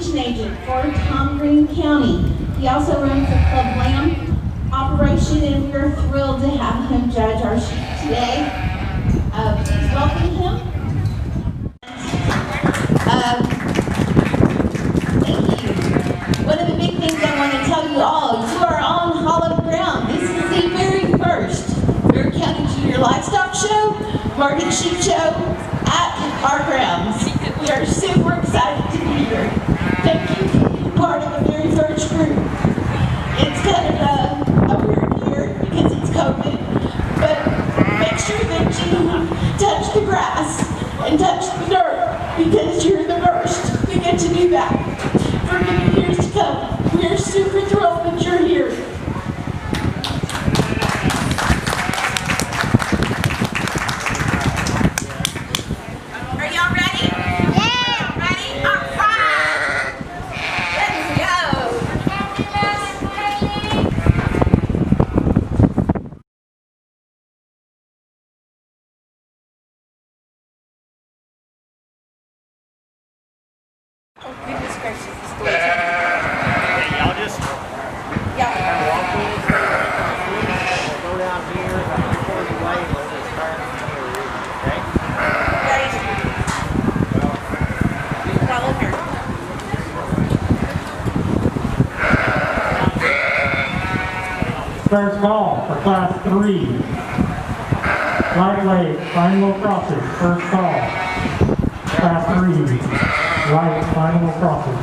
exhibition agent for Tom Green County. He also runs the Club Lamb operation, and we're thrilled to have him judge our sheep today. Please welcome him. Thank you. One of the big things I want to tell you all, you are on hallowed ground. This is the very first Bexar County Junior Livestock Show, Market Sheep Show at our grounds. We are super excited to be here. Thank you for being part of the very first group. It's kind of a weird year because it's COVID, but make sure that you touch the grass and touch the dirt because you're the first to get to do that for many years to come. We are super thrilled that you're here. First call for Class 3. Lightweight, final crosses. First call. Class 3. Light, final crosses.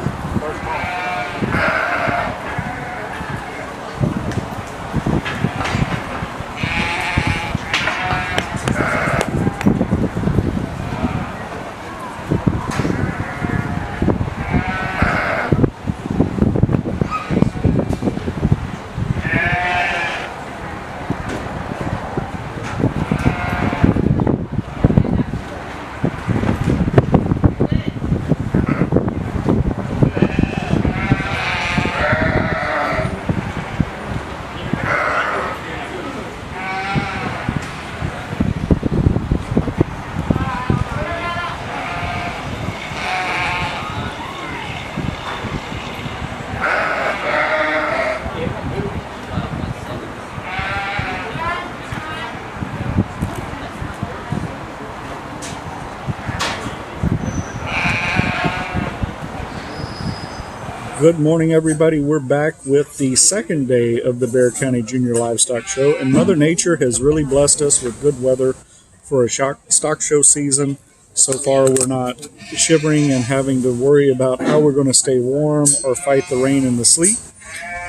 Good morning, everybody. We're back with the second day of the Bexar County Junior Livestock Show, and Mother Nature has really blessed us with good weather for a stock show season. So far, we're not shivering and having to worry about how we're going to stay warm or fight the rain and the sleet.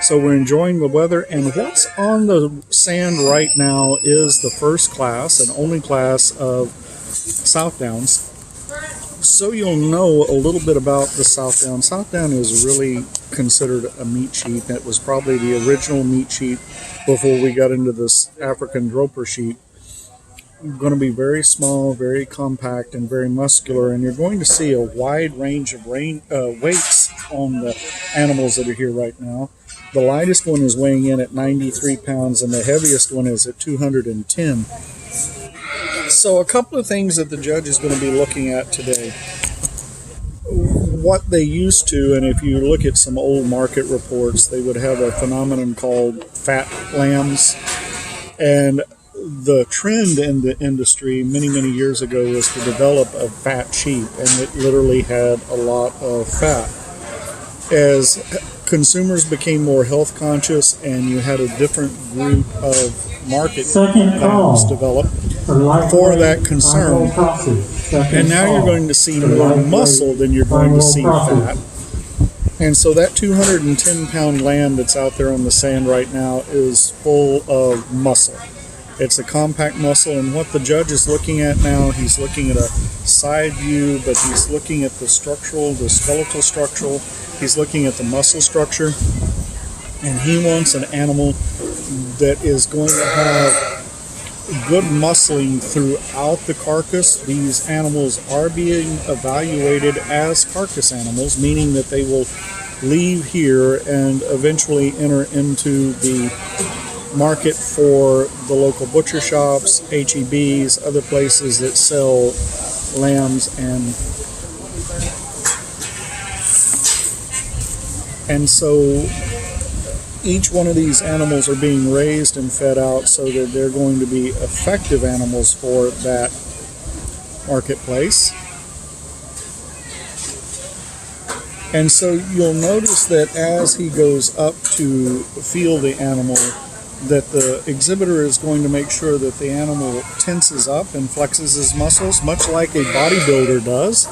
So we're enjoying the weather, and what's on the sand right now is the first class and only class of Southdowns. So you'll know a little bit about the Southdown. Southdown is really considered a meat sheep. It was probably the original meat sheep before we got into this African droper sheep. Going to be very small, very compact, and very muscular, and you're going to see a wide range of weights on the animals that are here right now. The lightest one is weighing in at 93 pounds, and the heaviest one is at 210. So a couple of things that the judge is going to be looking at today. What they used to, and if you look at some old market reports, they would have a phenomenon called fat lambs. And the trend in the industry many years ago was to develop a fat sheep, and it literally had a lot of fat. As consumers became more health conscious and you had a different group of market lambs develop for that concern, and now you're going to see more muscle than you're going to see fat. And so that 210-pound lamb that's out there on the sand right now is full of muscle. It's a compact muscle, and what the judge is looking at now, he's looking at a side view, but he's looking at the skeletal structural, he's looking at the muscle structure, and he wants an animal that is going to have good muscling throughout the carcass. These animals are being evaluated as carcass animals, meaning that they will leave here and eventually enter into the market for the local butcher shops, HEBs, other places that sell lambs and And so each one of these animals are being raised and fed out so that they're going to be effective animals for that marketplace. And so you'll notice that as he goes up to feel the animal, that the exhibitor is going to make sure that the animal tenses up and flexes his muscles, much like a bodybuilder does.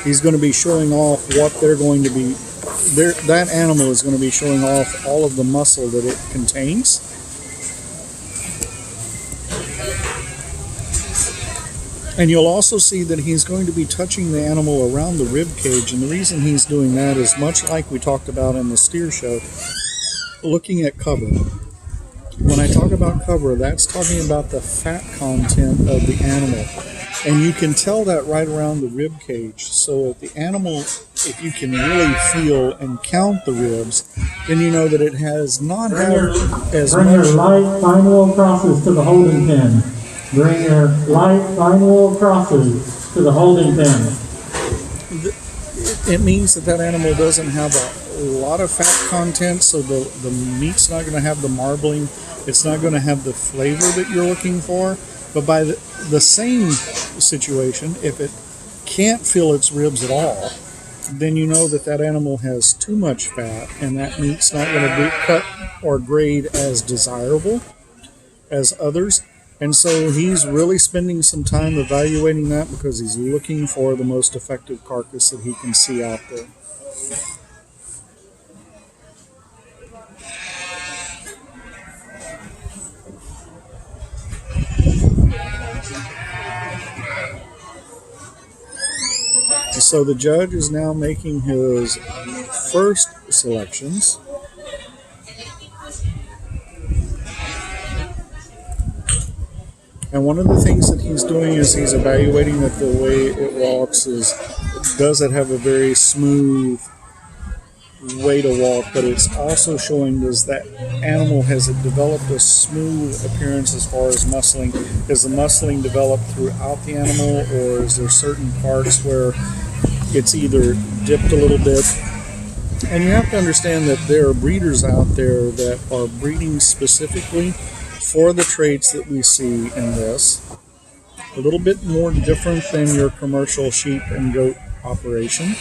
He's going to be showing off what they're going to be, that animal is going to be showing off all of the muscle that it contains. And you'll also see that he's going to be touching the animal around the rib cage, and the reason he's doing that is much like we talked about in the steer show, looking at cover. When I talk about cover, that's talking about the fat content of the animal. And you can tell that right around the rib cage. So if the animal, if you can really feel and count the ribs, then you know that it has not had as much. Bring your light fine wool crosses to the holding pen. Bring your light fine wool crosses to the holding pen. It means that that animal doesn't have a lot of fat content, so the meat's not going to have the marbling. It's not going to have the flavor that you're looking for. But by the same situation, if it can't feel its ribs at all, then you know that that animal has too much fat, and that meat's not going to be cut or grade as desirable as others. And so he's really spending some time evaluating that because he's looking for the most effective carcass that he can see out there. So the judge is now making his first selections. And one of the things that he's doing is he's evaluating that the way it walks is, does it have a very smooth way to walk, but it's also showing, does that animal, has it developed a smooth appearance as far as muscling? Is the muscling developed throughout the animal, or is there certain parts where it's either dipped a little bit? And you have to understand that there are breeders out there that are breeding specifically for the traits that we see in this. A little bit more different than your commercial sheep and goat operation.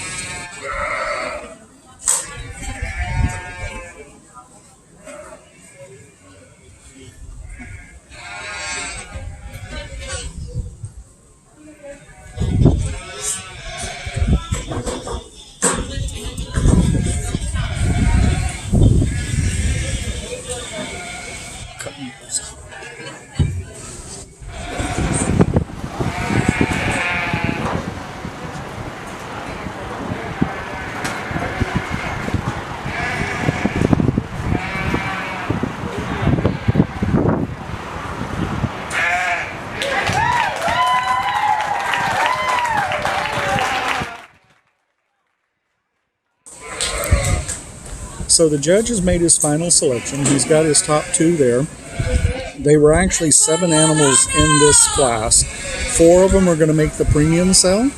So the judge has made his final selection. He's got his top two there. They were actually 7 animals in this class. 4 of them are going to make the premium sale.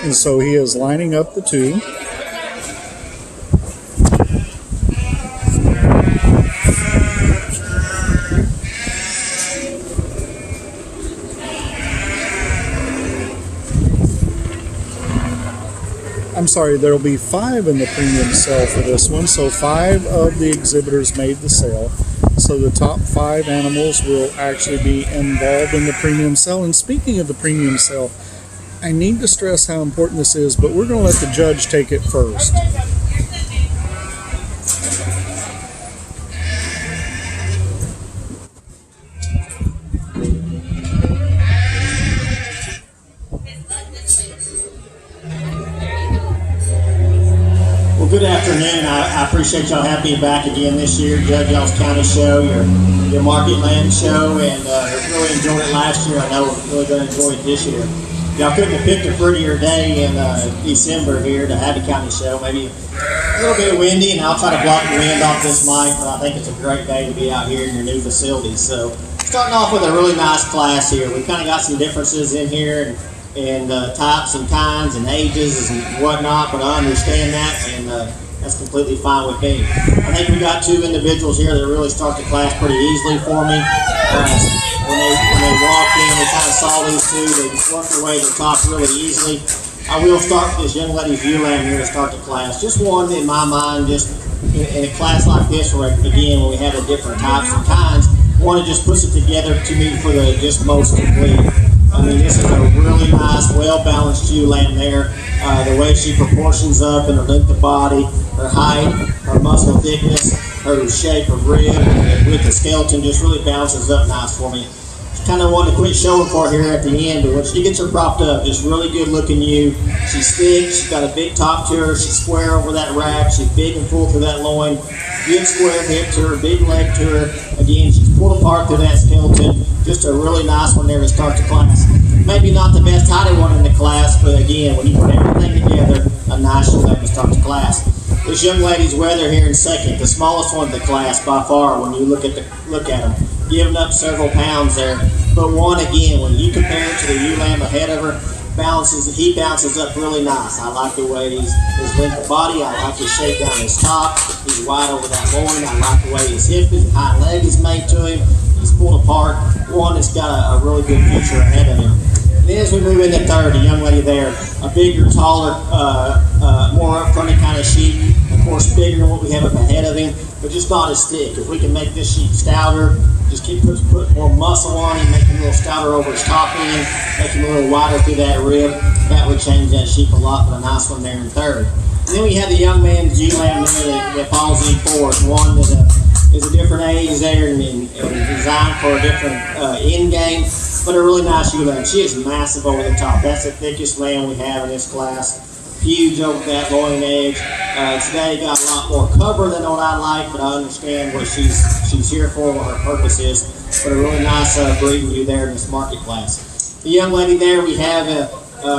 And so he is lining up the 2. I'm sorry, there will be 5 in the premium sale for this one. So 5 of the exhibitors made the sale. So the top 5 animals will actually be involved in the premium sale. And speaking of the premium sale, I need to stress how important this is, but we're going to let the judge take it first. Good afternoon. I appreciate y'all having me back again this year. Judge y'all's county show, your Market Lamb show, and really enjoyed it last year. I know we're really going to enjoy it this year. Y'all couldn't have picked a prettier day in December here to have the county show. Maybe a little bit windy, and I'll try to block the wind off this mic, but I think it's a great day to be out here in your new facilities. So starting off with a really nice class here. We've kind of got some differences in here, and and types and kinds and ages and whatnot, but I understand that, and that's completely fine with me. I think we got two individuals here that really start the class pretty easily for me. When they walk in, we kind of saw these two, they work their way to the top really easily. I will start with this young lady's ewe lamb here to start the class. Just one in my mind, just in a class like this, where again, when we have the different types and kinds, one that just puts it together to me for the just most complete. I mean, this is a really nice, well-balanced ewe lamb there. The way she proportions up in her length of body, her height, her muscle thickness, her shape of rib, and with the skeleton just really balances up nice for me. Kind of wanted to quit showing for here at the end, but when she gets her propped up, just really good looking ewe. She's thick, she's got a big top to her, she's square over that rack, she's big and full through that loin, good square hip to her, big leg to her. Again, she's pulled apart through that skeleton. Just a really nice one there to start the class. Maybe not the best heighted one in the class, but again, when you put everything together, a nice young lady to start the class. This young lady's Weather here in second, the smallest one in the class by far when you look at them, giving up several pounds there. But one, again, when you compare it to the ewe lamb ahead of her, he bounces up really nice. I like the way his length of body, I like his shape down his top, he's wide over that loin, I like the way his hip and hind leg is made to him, he's pulled apart. One that's got a really good future ahead of him. Then as we move into third, a young lady there, a bigger, taller, more up-fronted kind of sheep. Of course, bigger than what we have up ahead of him, but just not as thick. If we can make this sheep stouter, just put more muscle on him, make him a little stouter over his top end, make him a little wider through that rib, that would change that sheep a lot, but a nice one there in third. And then we have the young man's ewe lamb there that falls in fourth. One that is a different age there and designed for a different end game, but a really nice ewe lamb. She is massive over the top. That's the thickest lamb we have in this class. Huge over that loin edge. Today got a lot more cover than what I like, but I understand what she's here for, what her purpose is. But a really nice breeding ewe there in this market class. The young lady there we have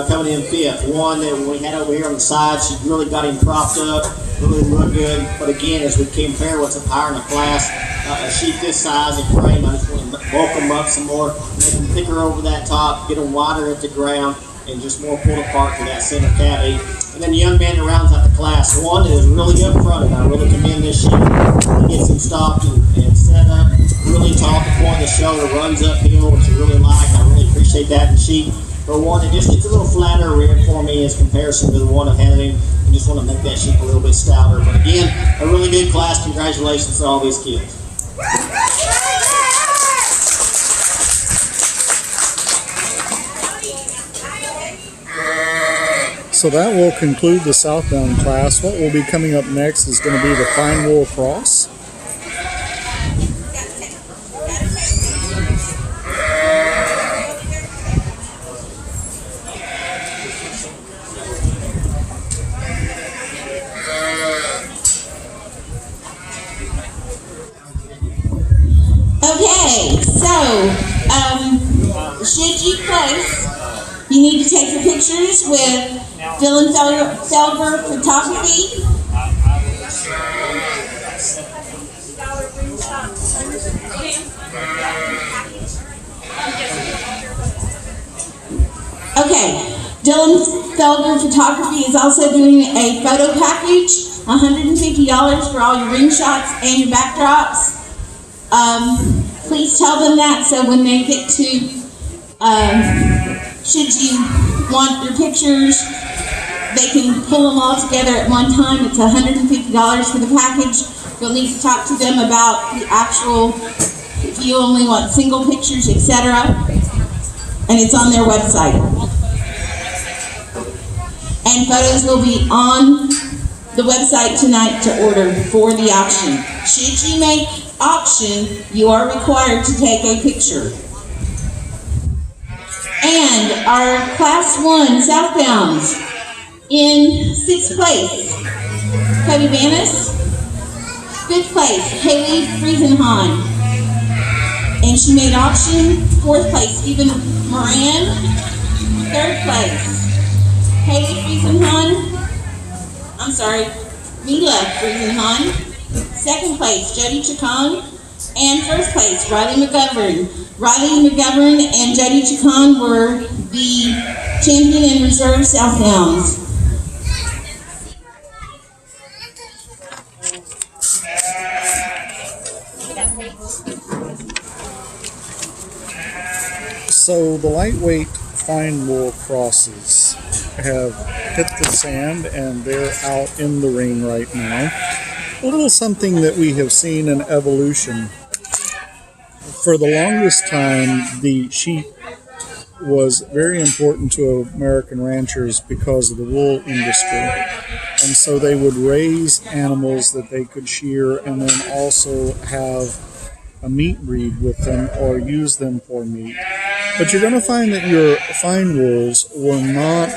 coming in fifth. One that we had over here on the side, she really got him propped up, really looked good. But again, as we compare what's up higher in the class, a sheep this size and frame, I just want to bulk them up some more, make them thicker over that top, get them wider at the ground, and just more pulled apart to that center cavity. And then the young man that rounds out the class, one that is really up front, and I really commend this sheep. He gets him stopped and set up, really tall at the point of the shoulder, runs uphill, which I really like. I really appreciate that in the sheep. But one that just gets a little flatter rear for me as comparison to the one ahead of him. I just want to make that sheep a little bit stouter. But again, a really good class. Congratulations to all these kids. So that will conclude the Southdown class. What will be coming up next is going to be the Fine Wool Cross. Okay, so should you place, you need to take your pictures with Dylan Felber Photography. Okay, Dylan Felber Photography is also doing a photo package, $150 for all your ring shots and your backdrops. Please tell them that so when they get to, should you want your pictures, they can pull them all together at one time. It's $150 for the package. You'll need to talk to them about the actual, if you only want single pictures, etc. And it's on their website. And photos will be on the website tonight to order for the auction. Should you make auction, you are required to take a picture. And our Class 1 Southdowns in 6th place, Cody Vanis. 5th place, Haley Friesenhahn. And she made auction. 4th place, Stephen Moran. 3rd place, Haley Friesenhahn. Mila Friesenhahn. 2nd place, Jody Chacon. And first place, Riley McGovern. Riley McGovern and Jody Chacon were the champion and reserve Southdowns. So the lightweight fine wool crosses have hit the sand and they're out in the ring right now. A little something that we have seen in evolution. For the longest time, the sheep was very important to American ranchers because of the wool industry. And so they would raise animals that they could shear and then also have a meat breed with them or use them for meat. But you're going to find that your fine wools were not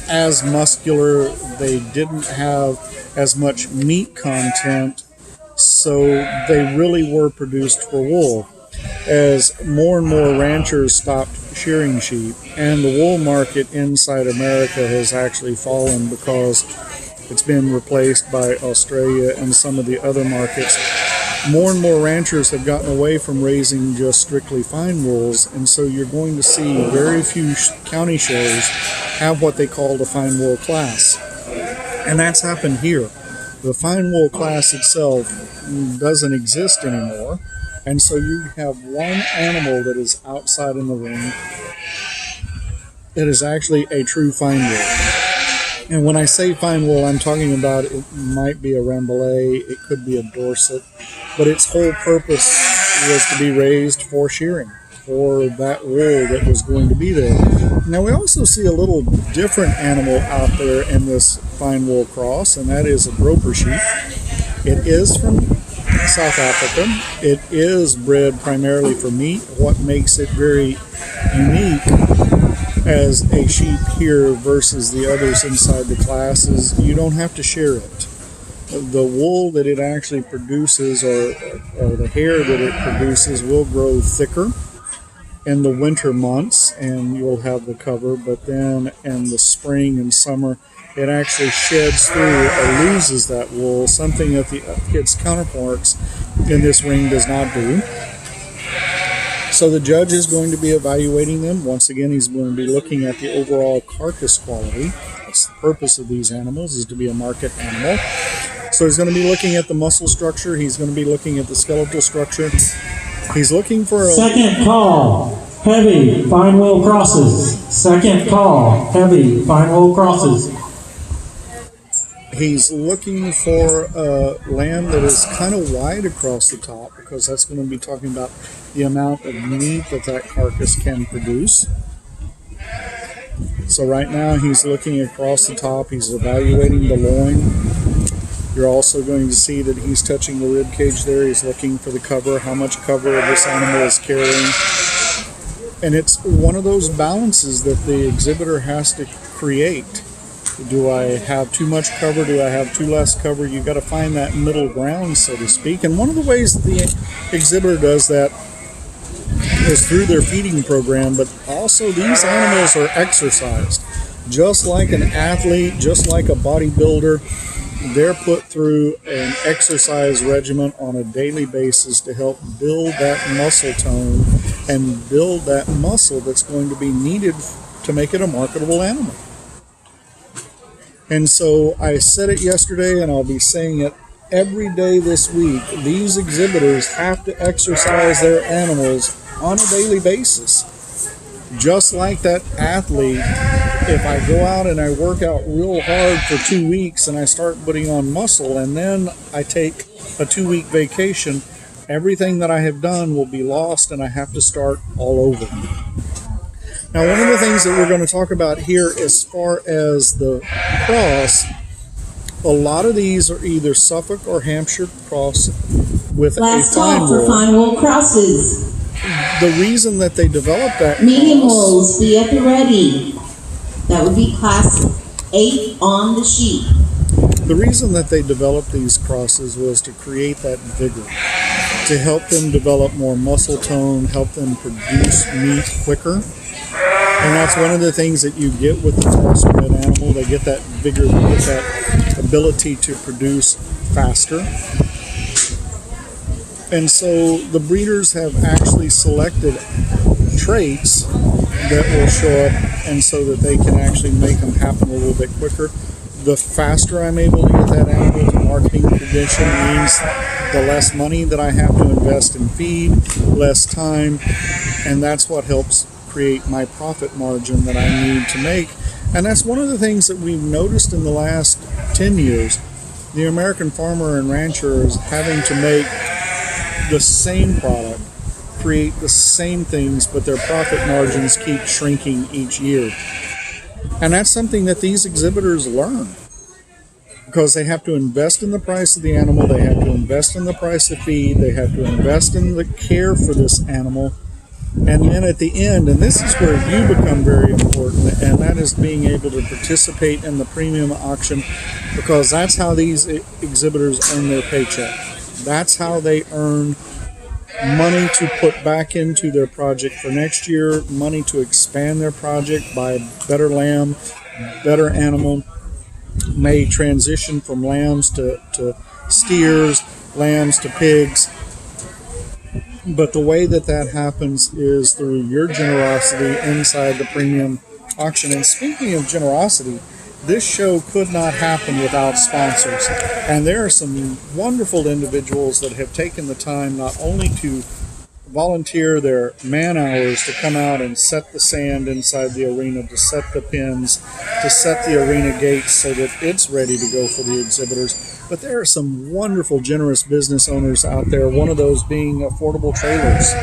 as muscular. They didn't have as much meat content, so they really were produced for wool. As more and more ranchers stopped shearing sheep, and the wool market inside America has actually fallen because it's been replaced by Australia and some of the other markets. More and more ranchers have gotten away from raising just strictly fine wools, and so you're going to see very few county shows have what they call the fine wool class. And that's happened here. The fine wool class itself doesn't exist anymore, and so you have one animal that is outside in the ring that is actually a true fine wool. And when I say fine wool, I'm talking about it might be a Rambouillet, it could be a Dorset, but its whole purpose was to be raised for shearing, for that wool that was going to be there. Now we also see a little different animal out there in this fine wool cross, and that is a groper sheep. It is from South Africa. It is bred primarily for meat. What makes it very unique as a sheep here versus the others inside the class is you don't have to shear it. The wool that it actually produces or the hair that it produces will grow thicker in the winter months and you'll have the cover, but then in the spring and summer it actually sheds through or loses that wool, something that its counterparts in this ring does not do. So the judge is going to be evaluating them. Once again, he's going to be looking at the overall carcass quality. That's the purpose of these animals, is to be a market animal. So he's going to be looking at the muscle structure. He's going to be looking at the skeletal structure. He's looking for a... Second call, heavy fine wool crosses. Second call, heavy fine wool crosses. He's looking for a lamb that is kind of wide across the top because that's going to be talking about the amount of meat that carcass can produce. So right now he's looking across the top. He's evaluating the loin. You're also going to see that he's touching the rib cage there. He's looking for the cover, how much cover this animal is carrying. And it's one of those balances that the exhibitor has to create. Do I have too much cover? Do I have too less cover? You've got to find that middle ground, so to speak. And one of the ways that the exhibitor does that is through their feeding program, but also these animals are exercised. Just like an athlete, just like a bodybuilder, they're put through an exercise regimen on a daily basis to help build that muscle tone and build that muscle that's going to be needed to make it a marketable animal. And so I said it yesterday, and I'll be saying it every day this week. These exhibitors have to exercise their animals on a daily basis. Just like that athlete, if I go out and I work out real hard for 2 weeks and I start putting on muscle and then I take a 2-week vacation, everything that I have done will be lost and I have to start all over. Now, one of the things that we're going to talk about here as far as the cross, a lot of these are either Suffolk or Hampshire cross with Last a fine call for wool. fine wool crosses. The reason that they developed that Medium cross, wools, be at the ready. That would be class 8 on the sheep. the reason that they developed these crosses was to create that vigor, to help them develop more muscle tone, help them produce meat quicker. And that's one of the things that you get with the crossbred animal. They get that vigor, they get that ability to produce faster. And so the breeders have actually selected traits that will show up, and so that they can actually make them happen a little bit quicker. The faster I'm able to get that animal to marketing condition means the less money that I have to invest in feed, less time, and that's what helps create my profit margin that I need to make. And that's one of the things that we've noticed in the last 10 years. The American farmer and rancher is having to make the same product, create the same things, but their profit margins keep shrinking each year. And that's something that these exhibitors learn, because they have to invest in the price of the animal, they have to invest in the price of feed, they have to invest in the care for this animal. And then at the end, and this is where you become very important, and that is being able to participate in the premium auction, because that's how these exhibitors earn their paycheck. That's how they earn money to put back into their project for next year, money to expand their project, buy better lamb, better animal, may transition from lambs to steers, lambs to pigs. But the way that that happens is through your generosity inside the premium auction. And speaking of generosity, this show could not happen without sponsors. And there are some wonderful individuals that have taken the time not only to volunteer their man hours to come out and set the sand inside the arena, to set the pins, to set the arena gates so that it's ready to go for the exhibitors. But there are some wonderful, generous business owners out there, one of those being Affordable Trailers.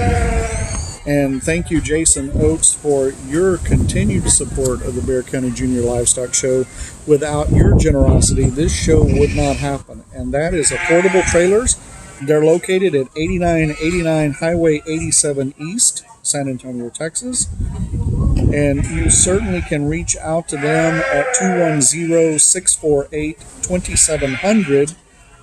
And thank you, Jason Oates, for your continued support of the Bexar County Junior Livestock Show. Without your generosity, this show would not happen. And that is Affordable Trailers. They're located at 8989 Highway 87 East, San Antonio, Texas. And you certainly can reach out to them at 210-648-2700.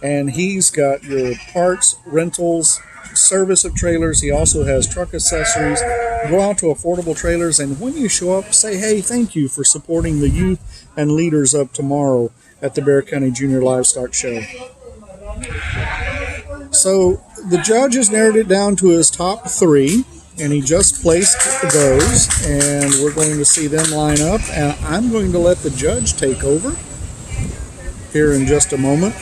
And he's got your parts, rentals, service of trailers. He also has truck accessories. Go out to Affordable Trailers, and when you show up, say, hey, thank you for supporting the youth and leaders up tomorrow at the Bexar County Junior Livestock Show. So the judge has narrowed it down to his top three, and he just placed those, and we're going to see them line up, and I'm going to let the judge take over here in just a moment.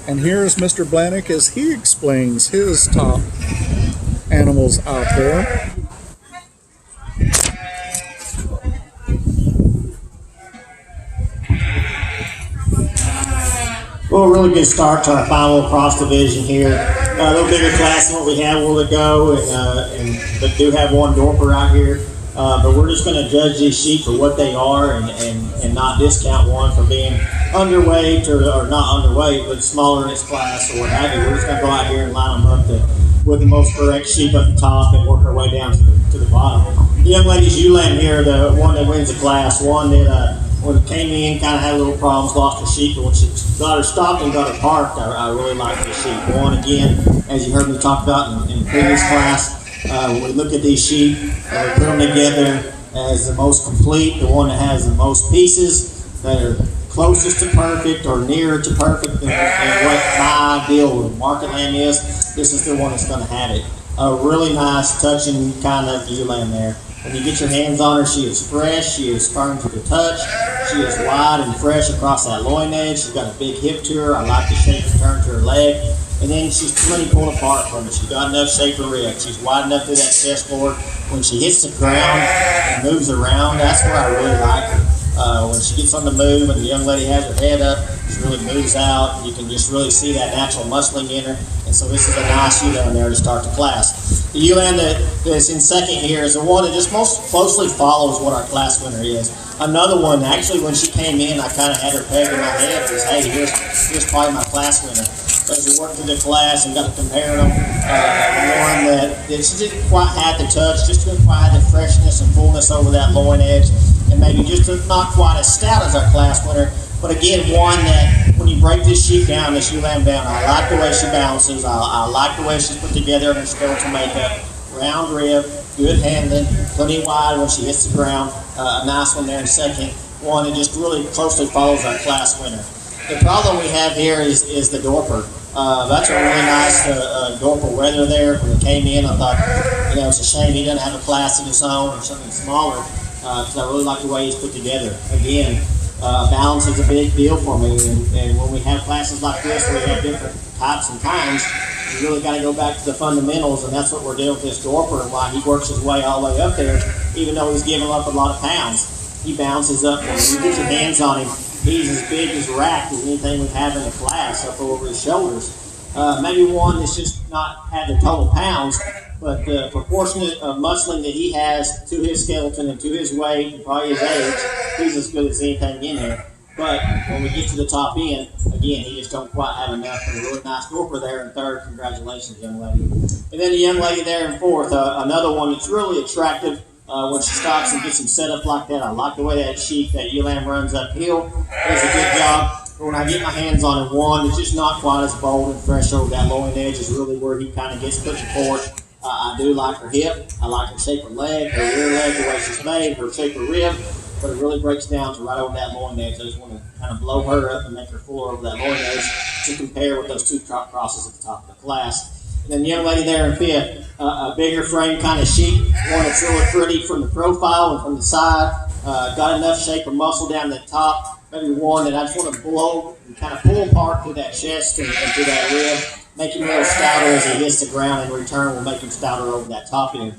And here is Mr. Blanick as he explains his top animals out there. Well, a really good start to our final cross division here. A little bigger class than what we had a little ago, but do have one Dorper out here. But we're just going to judge these sheep for what they are and not discount one for being underweight or not underweight, but smaller in its class or what have you. We're just going to go out here and line them up with the most correct sheep at the top and work our way down to the bottom. The young lady's ewe-lamb here, the one that wins the class, one that when it came in, kind of had a little problems, lost her sheep, but when she got her stopped and got her parked, I really liked the sheep. One, again, as you heard me talk about in the previous class, when we look at these sheep, we put them together as the most complete, the one that has the most pieces that are closest to perfect or nearer to perfect and what my ideal market lamb is. This is the one that's going to have it. A really nice, touching kind of ewe lamb there. When you get your hands on her, she is fresh, she is firm to the touch, she is wide and fresh across that loin edge, she's got a big hip to her, I like the shape and turn to her leg, and then she's plenty pulled apart from it. She's got enough shape for rib, she's wide enough through that chest board. When she hits the ground and moves around, that's where I really like her. When she gets on the move and the young lady has her head up, she really moves out. You can just really see that natural muscling in her. And so this is a nice ewe-lamb there to start the class. The ewe-lamb that's in second here is the one that just most closely follows what our class winner is. Another one, actually, when she came in, I kind of had her pegged in my head. It was, hey, here's probably my class winner. As we worked through the class and got to compare them, one that she didn't quite have the touch, just didn't quite have the freshness and fullness over that loin edge, and maybe just not quite as stout as our class winner. But again, one that when you break this sheep down, this ewe-lamb down, I like the way she bounces. I like the way she's put together in her skeletal makeup. Round rib, good handling, plenty wide when she hits the ground. A nice one there in second. One that just really closely follows our class winner. The problem we have here is the Dorper. That's a really nice Dorper weather there. When it came in, I thought, it's a shame he doesn't have a class of his own or something smaller, because I really like the way he's put together. Again, balance is a big deal for me, and when we have classes like this where we have different types and times, you really got to go back to the fundamentals, and that's what we're doing with this Dorper and why he works his way all the way up there, even though he's giving up a lot of pounds. He bounces up, and when you get your hands on him, he's as big as racked as anything we have in the class up over his shoulders. Maybe one that's just not had the total pounds, but the proportionate of muscling that he has to his skeleton and to his weight and probably his age, he's as good as anything in here. But when we get to the top end, again, he just don't quite have enough. And a really nice Dorper there in third. Congratulations, young lady. And then the young lady there in fourth, another one that's really attractive. When she stops and gets him set up like that, I like the way that ewe lamb runs uphill. Does a good job. But when I get my hands on him, one, it's just not quite as bold and fresh over that loin edge is really where he kind of gets pushing forward. I do like her hip. I like her shape of leg, her rear leg, the way she's made, her shape of rib. But it really breaks down to right over that loin edge. I just want to kind of blow her up and make her floor over that loin edge to compare with those two top crosses at the top of the class. And then the young lady there in fifth, a bigger frame kind of sheep, one that's really pretty from the profile and from the side, got enough shape and muscle down the top, maybe one that I just want to blow and kind of pull apart through that chest and through that rib, make him a little stouter as he hits the ground. In return, we'll make him stouter over that top end.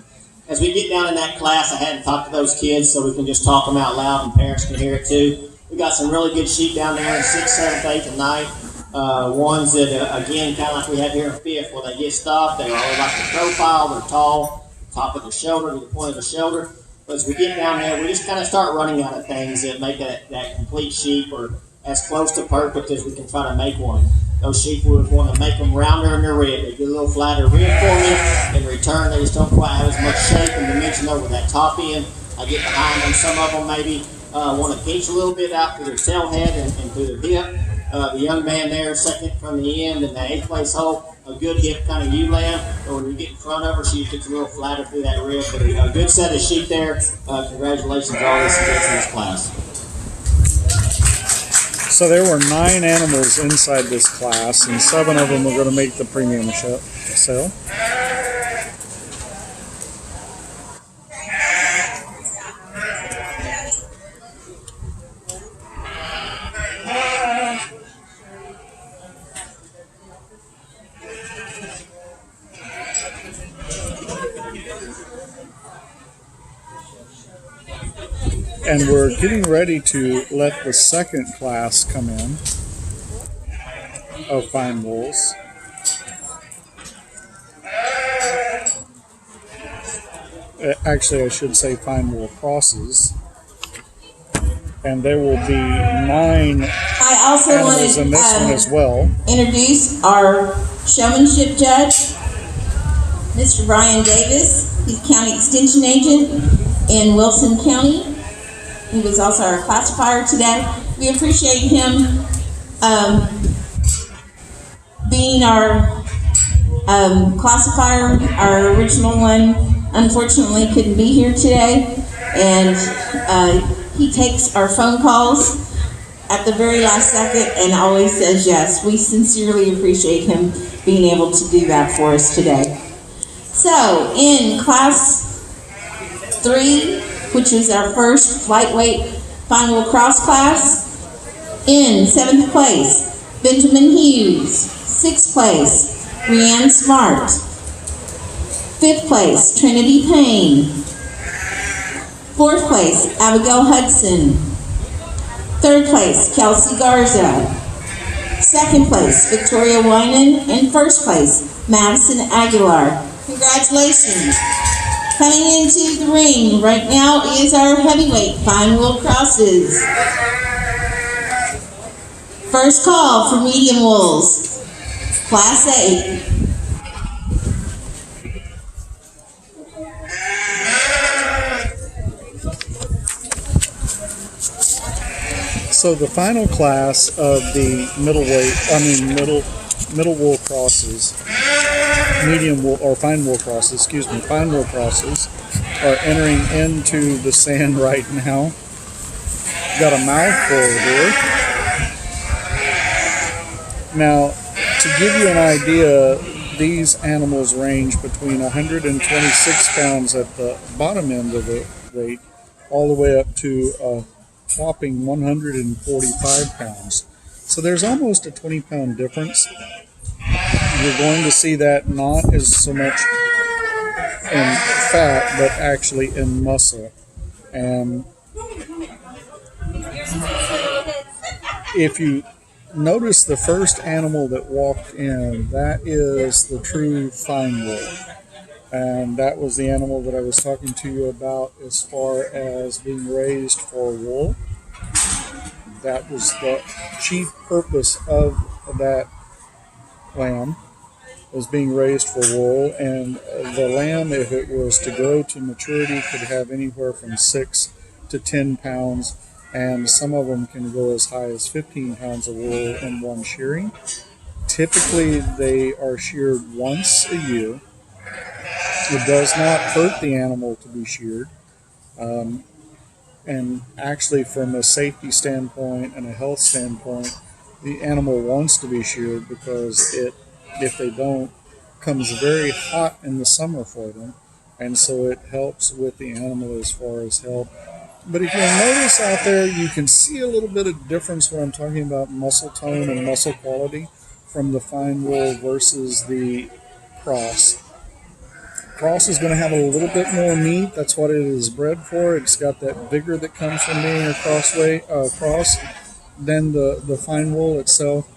As we get down in that class, I hadn't talked to those kids, so we can just talk them out loud and parents can hear it too. We got some really good sheep down there in 6th, 7th, 8th, and 9th. Ones that, again, kind of like we have here in 5th, when they get stopped, they all like the profile, they're tall, top of the shoulder to the point of the shoulder. But as we get down there, we just kind of start running out of things that make that complete sheep or as close to perfect as we can try to make one. Those sheep, we want to make them rounder in their rib. They get a little flatter rib for me. In return, they just don't quite have as much shape and dimension over that top end. I get behind them. Some of them maybe want to pinch a little bit out through their tail head and through their hip. The young man there, second from the end in the 8th place hole, a good hip kind of ewe lamb. But when you get in front of her, she gets a little flatter through that rib. But a good set of sheep there. Congratulations to all these kids in this class. So there were 9 animals inside this class, and 7 of them are going to make the premium sale. And we're getting ready to let the second class come in of fine wools. Actually, I should say fine wool crosses. And there will be 9 I also animals wanted in this one as well. Introduce our showmanship judge, Mr. Brian Davis. He's county extension agent in Wilson County. He was also our classifier today. We appreciate him being our classifier. Our original one, unfortunately, couldn't be here today. And he takes our phone calls at the very last second and always says yes. We sincerely appreciate him being able to do that for us today. So, in class 3, which was our first lightweight fine wool cross class. In 7th place, Benjamin Hughes. 6th place, Rianne Smart. 5th place, Trinity Payne. 4th place, Abigail Hudson. 3rd place, Kelsey Garza. 2nd place, Victoria Winan. And 1st place, Madison Aguilar. Congratulations. Coming into the ring right now is our heavyweight fine wool crosses. First call for medium wools, Class 8. So the final class of the middle wool crosses, medium wool or fine wool crosses, are entering into the stand right now. Got a mouthful here. Now, to give you an idea, these animals range between 126 pounds at the bottom end of the weight, all the way up to a whopping 145 pounds. So there's almost a 20-pound difference. You're going to see that not as so much in fat, but actually in muscle. And if you notice the first animal that walked in, that is the true fine wool. And that was the animal that I was talking to you about as far as being raised for wool. That was the chief purpose of that lamb, was being raised for wool. And the lamb, if it was to grow to maturity, could have anywhere from 6 to 10 pounds. And some of them can go as high as 15 pounds of wool in one shearing. Typically, they are sheared once a year. It does not hurt the animal to be sheared. And actually, from a safety standpoint and a health standpoint, the animal wants to be sheared because it, if they don't, comes very hot in the summer for them. And so it helps with the animal as far as health. But if you'll notice out there, you can see a little bit of difference when I'm talking about muscle tone and muscle quality from the fine wool versus the cross. Cross is going to have a little bit more meat. That's what it is bred for. It's got that vigor that comes from being a cross than the fine wool itself.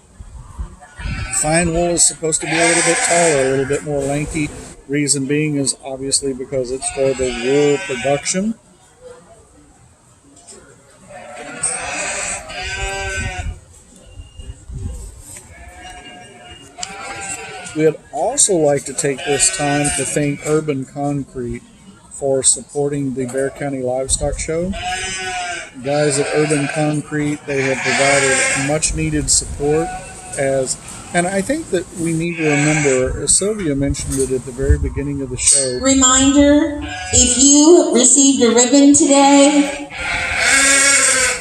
Fine wool is supposed to be a little bit taller, a little bit more lanky. Reason being is obviously because it's for the wool production. We'd also like to take this time to thank Urban Concrete for supporting the Bexar County Livestock Show. Guys at Urban Concrete, they have provided much needed support and I think that we need to remember, as Sylvia mentioned it at the very beginning of the show. Reminder, if you received a ribbon today,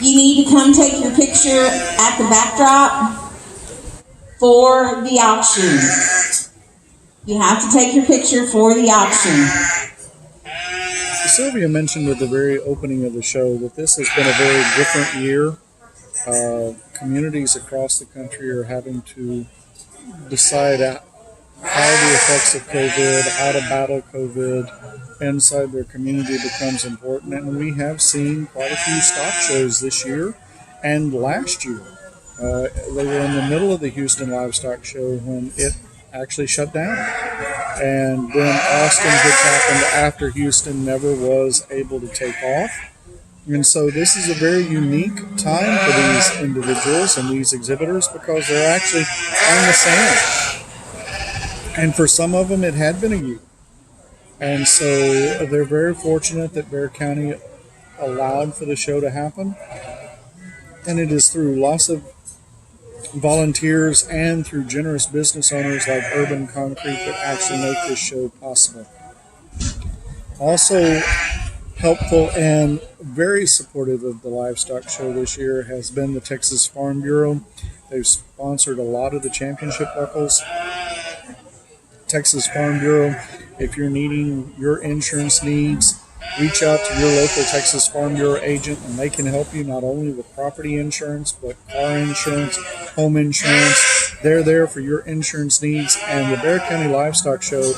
you need to come take your picture at the backdrop for the auction. You have to take your picture for the auction. Sylvia mentioned at the very opening of the show that this has been a very different year. Communities across the country are having to decide how the effects of COVID, how to battle COVID inside their community becomes important. And we have seen quite a few stock shows this year and last year. They were in the middle of the Houston Livestock Show when it actually shut down. And then Austin, which happened after Houston, never was able to take off. And so this is a very unique time for these individuals and these exhibitors because they're actually on the sand. And for some of them, it had been a year. And so they're very fortunate that Bexar County allowed for the show to happen. And it is through lots of volunteers and through generous business owners like Urban Concrete that actually make this show possible. Also helpful and very supportive of the livestock show this year has been the Texas Farm Bureau. They've sponsored a lot of the championship buckles. Texas Farm Bureau, if you're needing your insurance needs, reach out to your local Texas Farm Bureau agent and they can help you not only with property insurance, but car insurance, home insurance. They're there for your insurance needs. And the Bexar County Livestock Show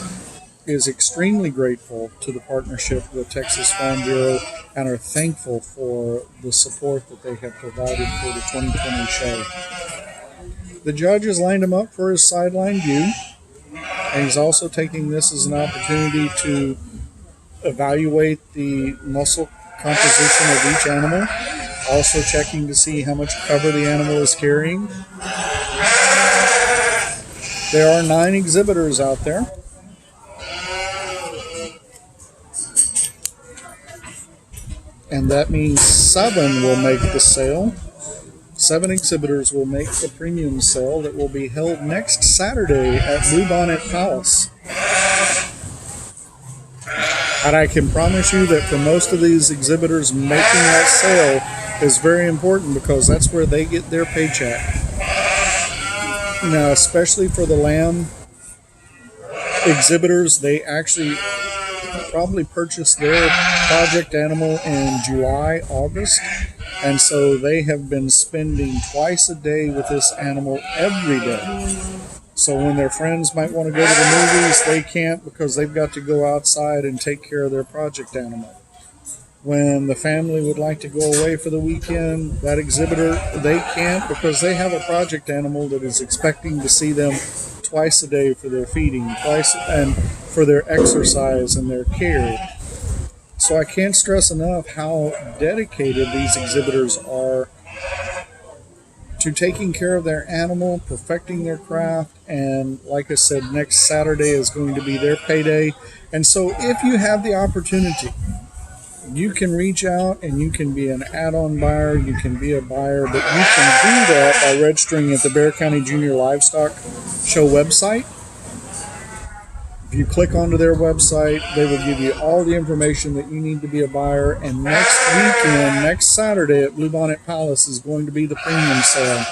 is extremely grateful to the partnership with Texas Farm Bureau and are thankful for the support that they have provided for the 2020 show. The judge has lined him up for his sideline view, and he's also taking this as an opportunity to evaluate the muscle composition of each animal, also checking to see how much cover the animal is carrying. There are 9 exhibitors out there. And that means 7 will make the sale. 7 exhibitors will make the premium sale that will be held next Saturday at Bluebonnet Palace. And I can promise you that for most of these exhibitors, making that sale is very important because that's where they get their paycheck. Now, especially for the lamb exhibitors, they actually probably purchased their project animal in July, August, and so they have been spending twice a day with this animal every day. So when their friends might want to go to the movies, they can't because they've got to go outside and take care of their project animal. When the family would like to go away for the weekend, that exhibitor, they can't because they have a project animal that is expecting to see them twice a day for their feeding, twice and for their exercise and their care. So I can't stress enough how dedicated these exhibitors are to taking care of their animal, perfecting their craft, and like I said, next Saturday is going to be their payday. And so if you have the opportunity, you can reach out and you can be an add-on buyer, you can be a buyer, but you can do that by registering at the Bexar County Junior Livestock Show website. If you click onto their website, they will give you all the information that you need to be a buyer. And next weekend, next Saturday at Bluebonnet Palace is going to be the premium sale.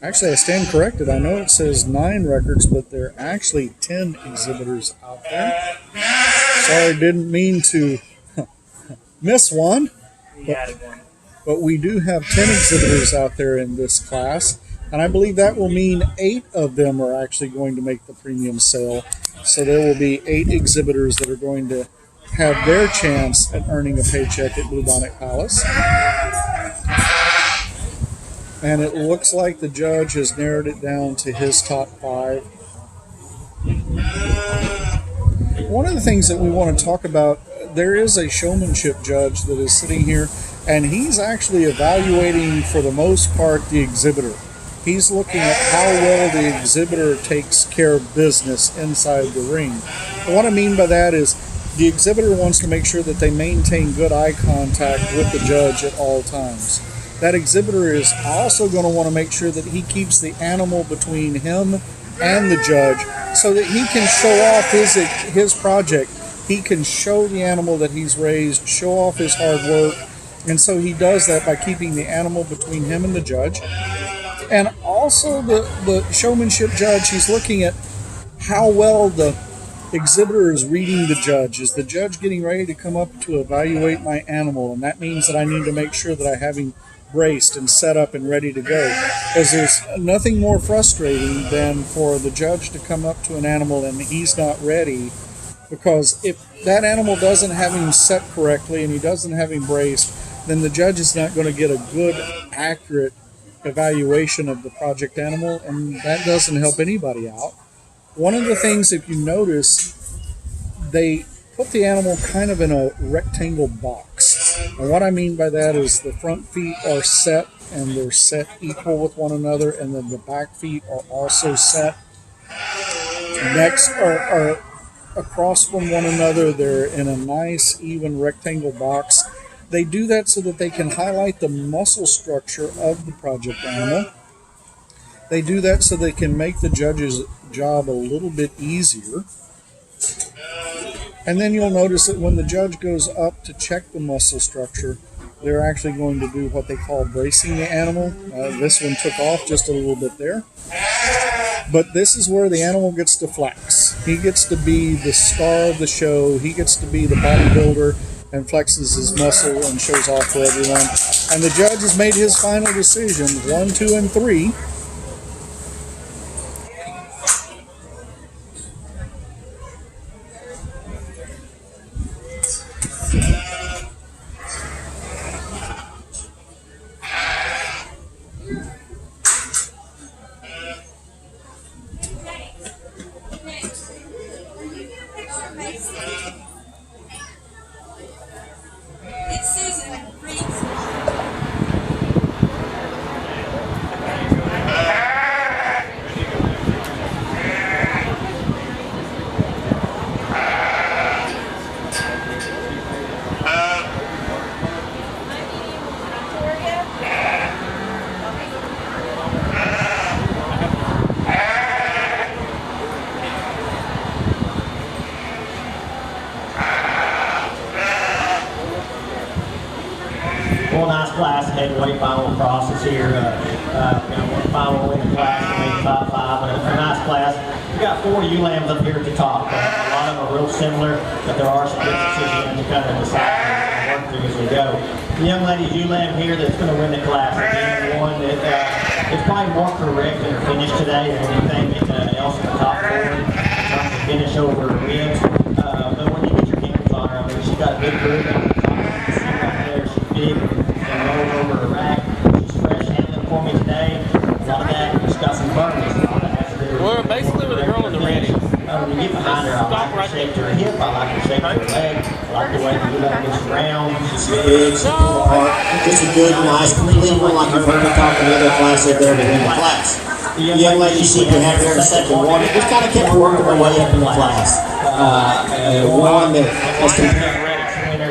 Actually, I stand corrected. I know it says 9 records, but there are actually 10 exhibitors out there. Sorry, didn't mean to miss one. But we do have 10 exhibitors out there in this class. And I believe that will mean 8 of them are actually going to make the premium sale. So there will be 8 exhibitors that are going to have their chance at earning a paycheck at Bluebonnet Palace. And it looks like the judge has narrowed it down to his top 5. One of the things that we want to talk about, there is a showmanship judge that is sitting here, and he's actually evaluating, for the most part, the exhibitor. He's looking at how well the exhibitor takes care of business inside the ring. And what I mean by that is the exhibitor wants to make sure that they maintain good eye contact with the judge at all times. That exhibitor is also going to want to make sure that he keeps the animal between him and the judge so that he can show off his project. He can show the animal that he's raised, show off his hard work, and so he does that by keeping the animal between him and the judge. And also the showmanship judge, he's looking at how well the exhibitor is reading the judge. Is the judge getting ready to come up to evaluate my animal? And that means that I need to make sure that I have him braced and set up and ready to go. Because there's nothing more frustrating than for the judge to come up to an animal and he's not ready, because if that animal doesn't have him set correctly and he doesn't have him braced, then the judge is not going to get a good, accurate evaluation of the project animal, and that doesn't help anybody out. One of the things, if you notice, they put the animal kind of in a rectangle box. And what I mean by that is the front feet are set, and they're set equal with one another, and then the back feet are also set. Necks are across from one another. They're in a nice, even rectangle box. They do that so that they can highlight the muscle structure of the project animal. They do that so they can make the judge's job a little bit easier. And then you'll notice that when the judge goes up to check the muscle structure, they're actually going to do what they call bracing the animal. This one took off just a little bit there. But this is where the animal gets to flex. He gets to be the star of the show. He gets to be the bodybuilder and flexes his muscle and shows off for everyone. And the judge has made his final decision, 1, 2, and 3. class heavyweight final crosses here. We got one final in the class, we made top 5, and a nice class. We got 4 ewe lambs up here at the top. A lot of them are real similar, but there are some differences you have to kind of decide and work through as we go. The young lady's ewe lamb here that's going to win the class. Again, one that is probably more correct in her finish today than anything else in the top 4 in terms of finish over her ribs. But when you get your hands on her, I mean, she's got a big group on the top. You can see right there, she's big and rolls over her rack. She's fresh handling for me today. A lot of that, she's got some burns. Well, basically with the girl in the red. When you get behind her, I like her shape to her hip, I like her shape to her leg, I like the way the ewe gets around. She's big, she's full apart. Just a good, nice, clean one like you've heard me talk in the other class there to win the class. The young lady she can have there in second one, just kind of kept working her way up in the class. One that has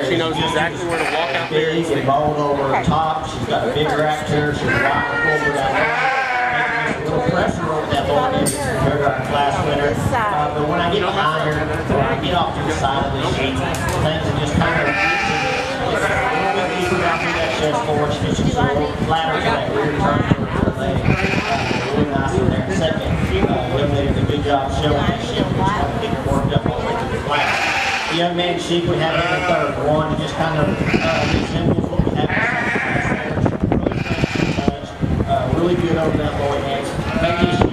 She knows exactly where to walk out there. Big and bold over her top. She's got a big rack to her. She's rock over that line. A little pressure over that lower end compared to our class winner. But when I get behind her, when I get off to the side of the sheet, things are just kind of a little bit deeper down through that chest forward. She's just a little flatter to that rear turn towards her leg. Really nice in there. Second, young lady did a good job showing that sheep. Just kind of getting worked up all the way to the class. The young man sheep we have in the third. One that just kind of resembles what we have in the second. Really good over that lower edge. Maybe sheep.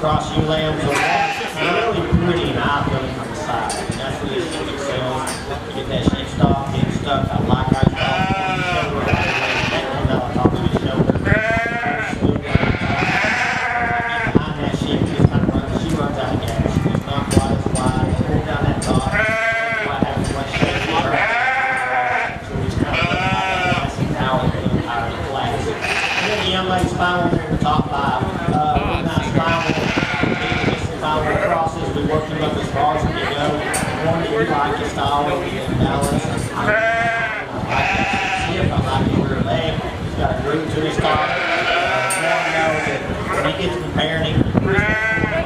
Cross ewe lambs are really pretty and eye-opening from the side. I mean, that's really what it sells. You get that sheep stock getting stuck. I like our stock on the shoulder. I like that comes out on top of the shoulder. Behind that sheep, just kind of runs. She runs out of gas. She's not quite as wide. Pull down that top. Quite have as much shape to her. So we just kind of look at the power of the class. And then the young lady's final there in the top 5. Nice final. Crosses, we work them up as far as we can go. One that you like is style and balance. I like that hip, I like your leg. He's got a groove to his top. One knows that when he gets prepared, he can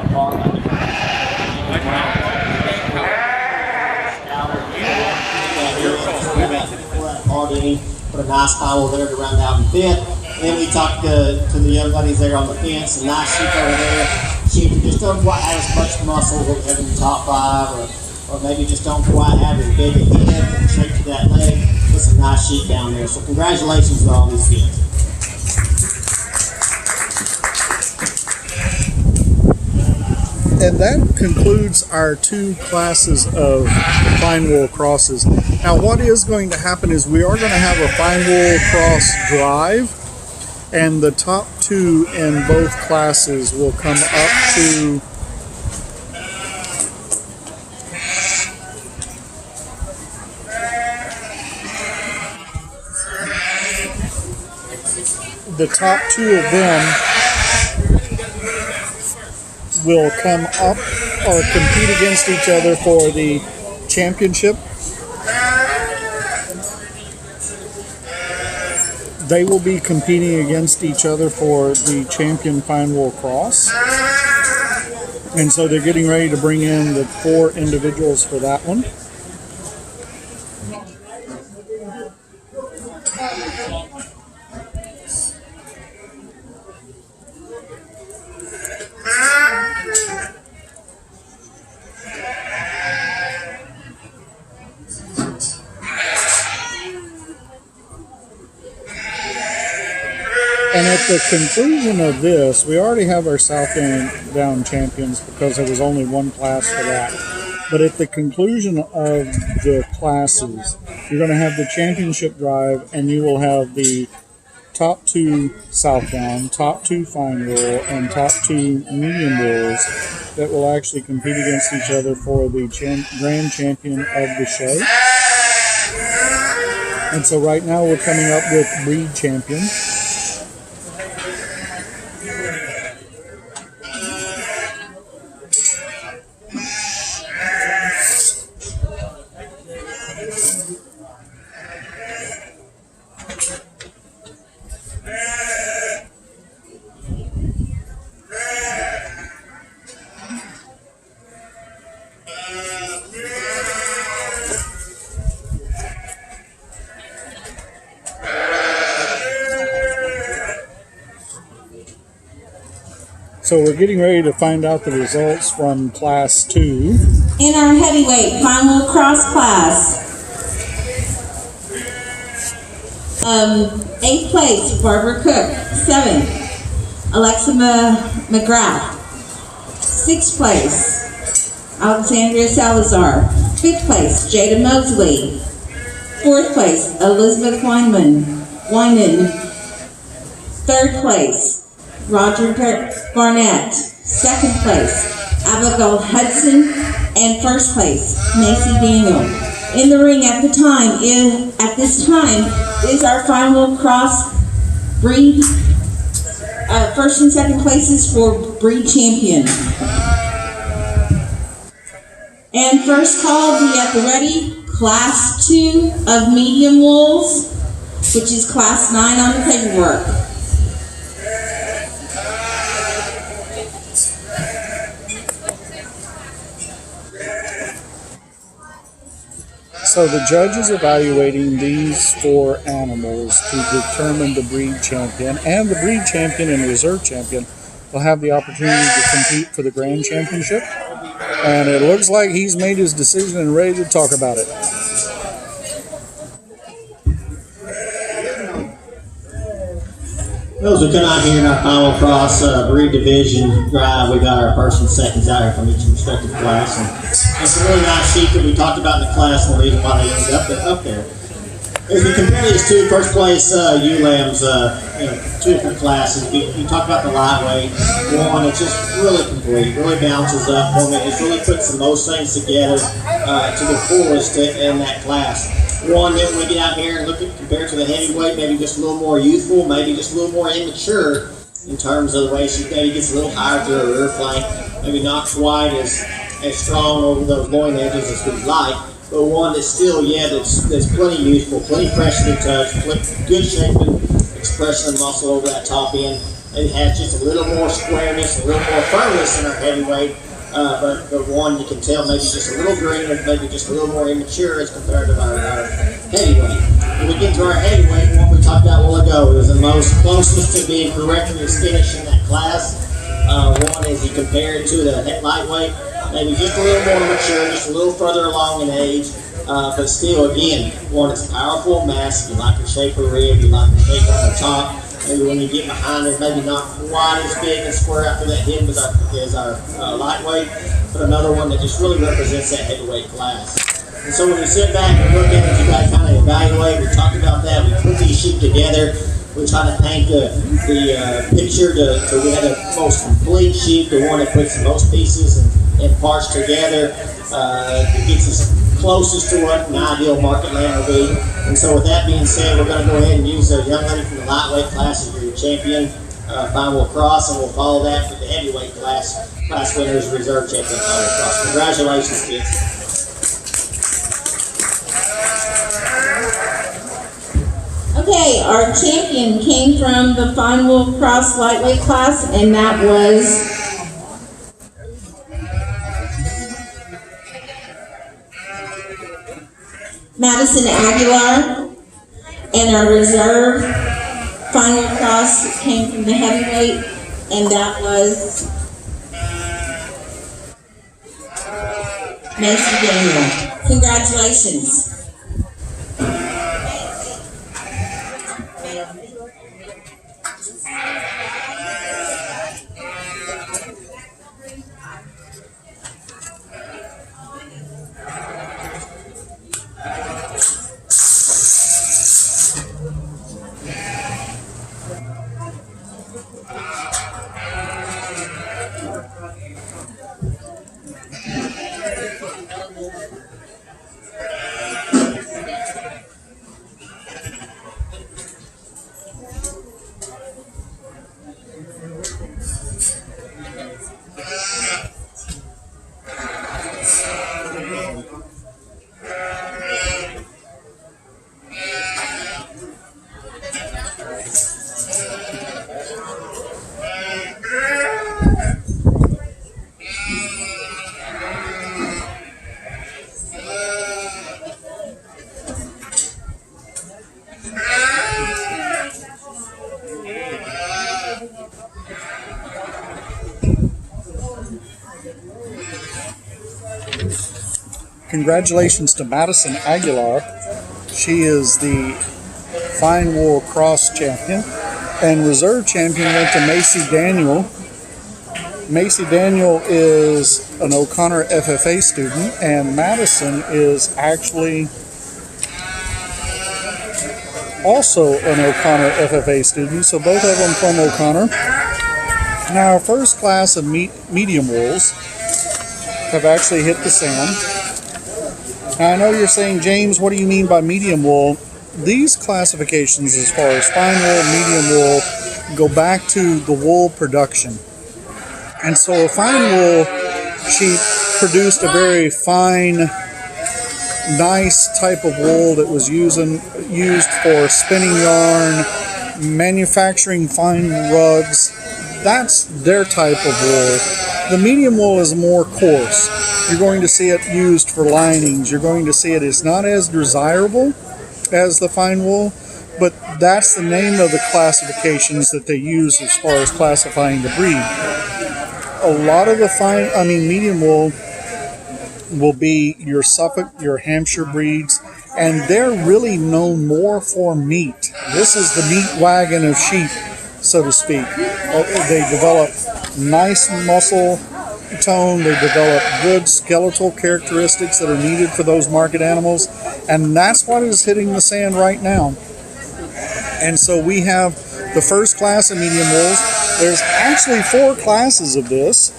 apart like he put a nice towel there to round out and fit. And then we talked to the young ladies there on the fence, a nice sheep over there. Sheep that just don't quite have as much muscle as we have in the top 5, or maybe just don't quite have as big a head and shape to that leg. It's a nice sheep down there. So congratulations to all these kids. And that concludes our 2 classes of fine wool crosses. Now what is going to happen is we are going to have a fine wool cross drive, and the top 2 in both classes will come up to the top 2 of them will come up or compete against each other for the championship. They will be competing against each other for the champion fine wool cross. And so they're getting ready to bring in the 4 individuals for that one. And at the conclusion of this, we already have our Southdown champions because there was only one class for that. But at the conclusion of the classes, you're going to have the championship drive, and you will have the top 2 Southdown, top 2 fine wool, and top 2 medium wools that will actually compete against each other for the grand champion of the show. And so right now we're coming up with breed champions. So we're getting ready to find out the results from Class 2. In our heavyweight final cross class, 8th place, Barbara Cook. 7th, Alexa McGrath. 6th place, Alexandria Salazar. 5th place, Jada Mosley. 4th place, Elizabeth Weinman. 3rd place, Roger Barnett. 2nd place, Abigail Hudson. And 1st place, Macy Daniel. In the ring at this time is our final cross breed. 1st and 2nd places for breed champion. And first call, be at the ready. Class 2 of medium wolves, which is class 9 on the paperwork. So the judge is evaluating these 4 animals to determine the breed champion, and the breed champion and reserve champion will have the opportunity to compete for the grand championship. And it looks like he's made his decision and ready to talk about it. Those who come out here in our final cross breed division drive, we got our first and seconds out here from each respective class. And it's a really nice sheet that we talked about in the class and the reason why they ended up there. As we compare these 2 first place ewe lambs, 2 different classes, you talk about the lightweight. One, it's just really complete, really bounces up for me. It just really puts the most things together to the fullest in that class. One that when we get out here and look at compared to the heavyweight, maybe just a little more youthful, maybe just a little more immature in terms of the way she maybe gets a little higher to her rear flank, maybe not quite as strong over those loin edges as we'd like, but one that's still, that's plenty youthful, plenty fresh to the touch, good shaping, expression of muscle over that top end. Maybe has just a little more squareness, a little more firmness in her heavyweight. But one you can tell maybe just a little greener, maybe just a little more immature as compared to our heavyweight. When we get to our heavyweight, one we talked about a while ago is the most closest to being correctly finished in that class. One is you compare it to the lightweight, maybe just a little more mature, just a little further along in age, but still, again, one is powerful, massive. You like the shape of the rib, you like the shape on the top. Maybe when you get behind it, maybe not quite as big and square after that hip as our lightweight, but another one that just really represents that heavyweight class. And so when you sit back and look at it, you got to kind of evaluate. We talked about that. We put these sheep together. We try to paint the picture to we have the most complete sheep, the one that puts the most pieces and parts together. It gets us closest to what an ideal market lamb will be. And so with that being said, we're going to go ahead and use a young lady from the lightweight class as your champion, final cross, and we'll follow that with the heavyweight class winners, reserve champion, final cross. Congratulations, kids. Okay, our champion came from the final cross lightweight class, and that was Madison Aguilar. And our reserve final cross came from the heavyweight, and that was Macy Daniel. Congratulations. congratulations to Madison Aguilar. She is the fine wool cross champion, and reserve champion went to Macy Daniel. Macy Daniel is an O'Connor FFA student, and Madison is actually also an O'Connor FFA student, so both of them from O'Connor. Now, our first class of medium wools have actually hit the sand. Now, I know you're saying, James, what do you mean by medium wool? These classifications, as far as fine wool, medium wool, go back to the wool production. And so a fine wool sheep produced a very fine, nice type of wool that was used for spinning yarn, manufacturing fine rugs. That's their type of wool. The medium wool is more coarse. You're going to see it used for linings. You're going to see it's not as desirable as the fine wool, but that's the name of the classifications that they use as far as classifying the breed. A lot of the medium wool will be your Suffolk, your Hampshire breeds, and they're really known more for meat. This is the meat wagon of sheep, so to speak. They develop nice muscle tone, they develop good skeletal characteristics that are needed for those market animals, and that's what is hitting the sand right now. And so we have the first class of medium wools. There's actually 4 classes of this,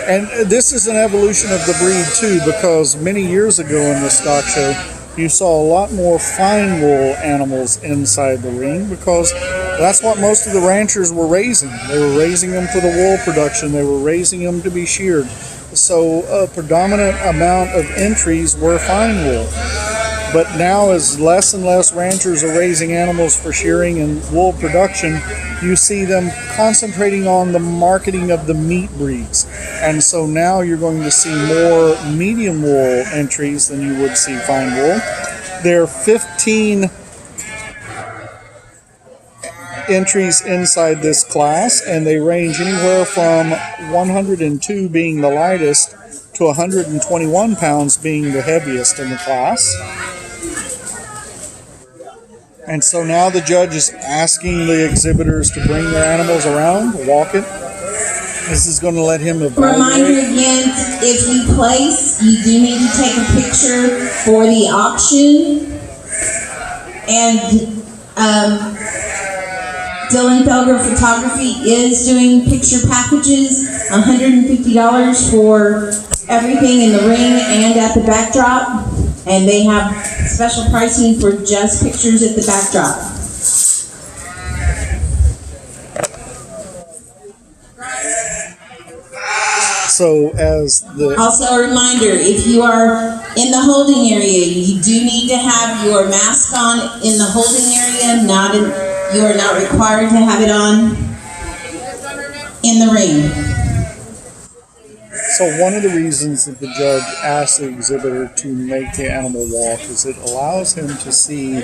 and this is an evolution of the breed too, because many years ago in the stock show you saw a lot more fine wool animals inside the ring, because that's what most of the ranchers were raising. They were raising them for the wool production. They were raising them to be sheared. So a predominant amount of entries were fine wool. But now, as less and less ranchers are raising animals for shearing and wool production, you see them concentrating on the marketing of the meat breeds. And so now you're going to see more medium wool entries than you would see fine wool. There are 15 entries inside this class, and they range anywhere from 102 being the lightest to 121 pounds being the heaviest in the class. And so now the judge is asking the exhibitors to bring their animals around, walk it. This is going to let him evaluate. Reminder again, if you place, you do need to take a picture for the auction. And Dylan Felger Photography is doing picture packages, $150 for everything in the ring and at the backdrop. And they have special pricing for just pictures at the backdrop. So also a reminder, if you are in the holding area, you do need to have your mask on in the holding area. You are not required to have it on in the ring. So one of the reasons that the judge asked the exhibitor to make the animal walk is it allows him to see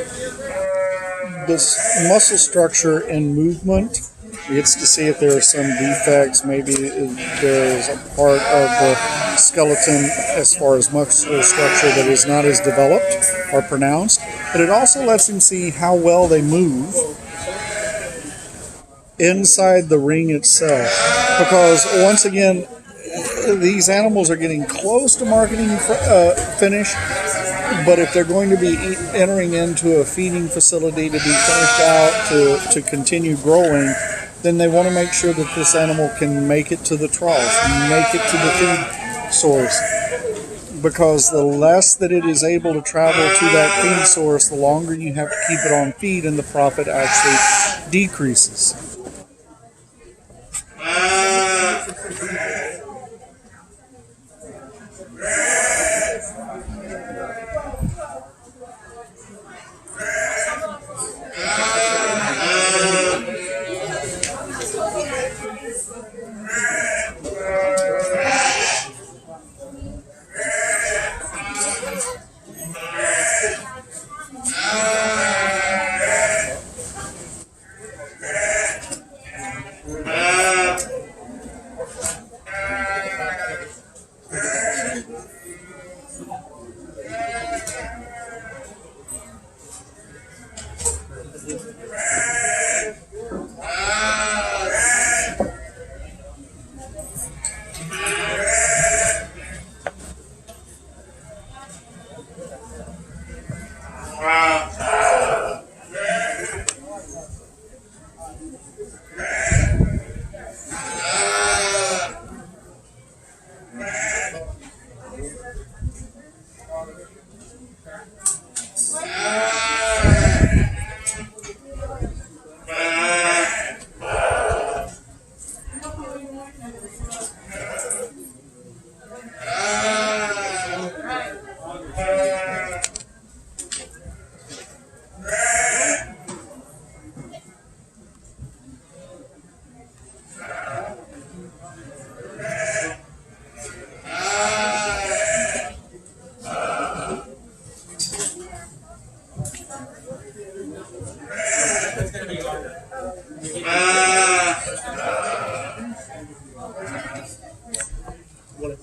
this muscle structure in movement. He gets to see if there are some defects. Maybe there's a part of the skeleton as far as muscle structure that is not as developed or pronounced. But it also lets him see how well they move inside the ring itself. Because once again, these animals are getting close to marketing finish, but if they're going to be entering into a feeding facility to be finished out to continue growing, then they want to make sure that this animal can make it to the trough, make it to the feed source. Because the less that it is able to travel to that feed source, the longer you have to keep it on feed, and the profit actually decreases.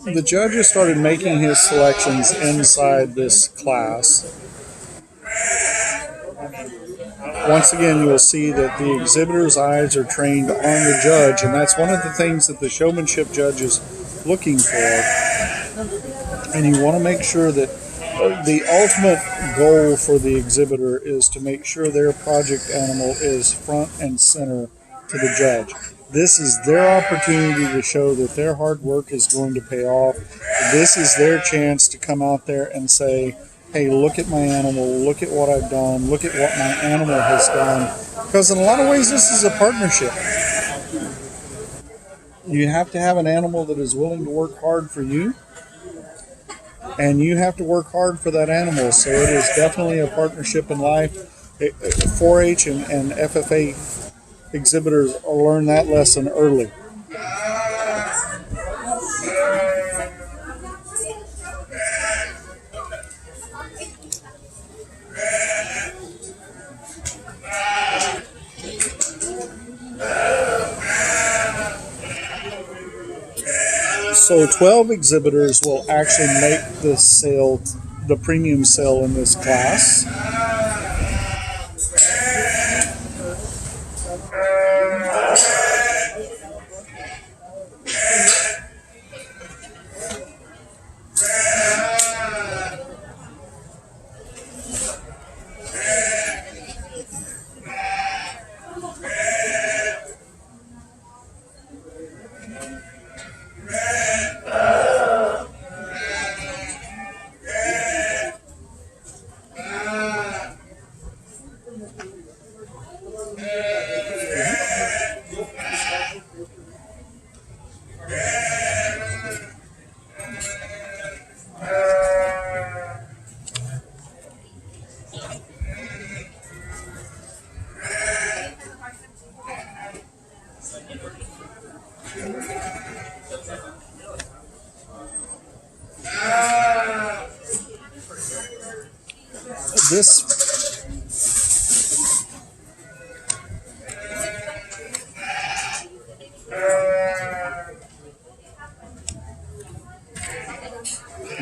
The judges started making his selections inside this class. Once again, you will see that the exhibitor's eyes are trained on the judge, and that's one of the things that the showmanship judge is looking for. And you want to make sure that the ultimate goal for the exhibitor is to make sure their project animal is front and center to the judge. This is their opportunity to show that their hard work is going to pay off. This is their chance to come out there and say, hey, look at my animal, look at what I've done, look at what my animal has done. Because in a lot of ways, this is a partnership. You have to have an animal that is willing to work hard for you, and you have to work hard for that animal. So it is definitely a partnership in life. 4-H and FFA exhibitors learn that lesson early. So 12 exhibitors will actually make this sale, the premium sale in this class.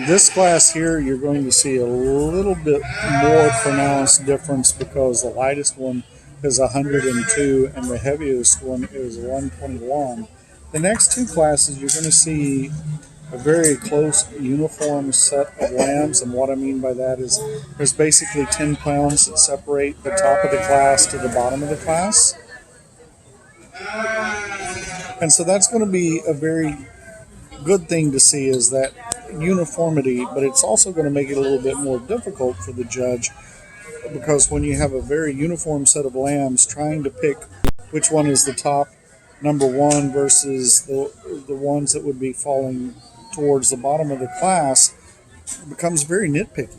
This class here, you're going to see a little bit more pronounced difference because the lightest one is 102 and the heaviest one is 121. The next two classes, you're going to see a very close uniform set of lambs, and what I mean by that is there's basically 10 pounds that separate the top of the class to the bottom of the class. And so that's going to be a very good thing to see, is that uniformity, but it's also going to make it a little bit more difficult for the judge, because when you have a very uniform set of lambs, trying to pick which one is the top number one versus the ones that would be falling towards the bottom of the class becomes very nitpicky.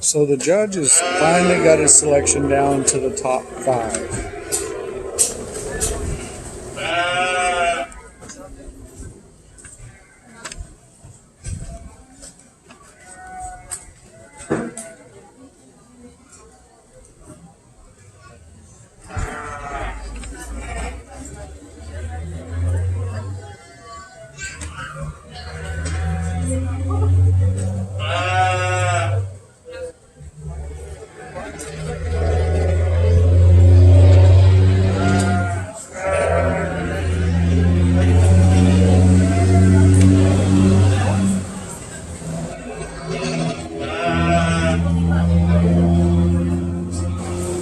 So the judge has finally got his selection down to the top 5.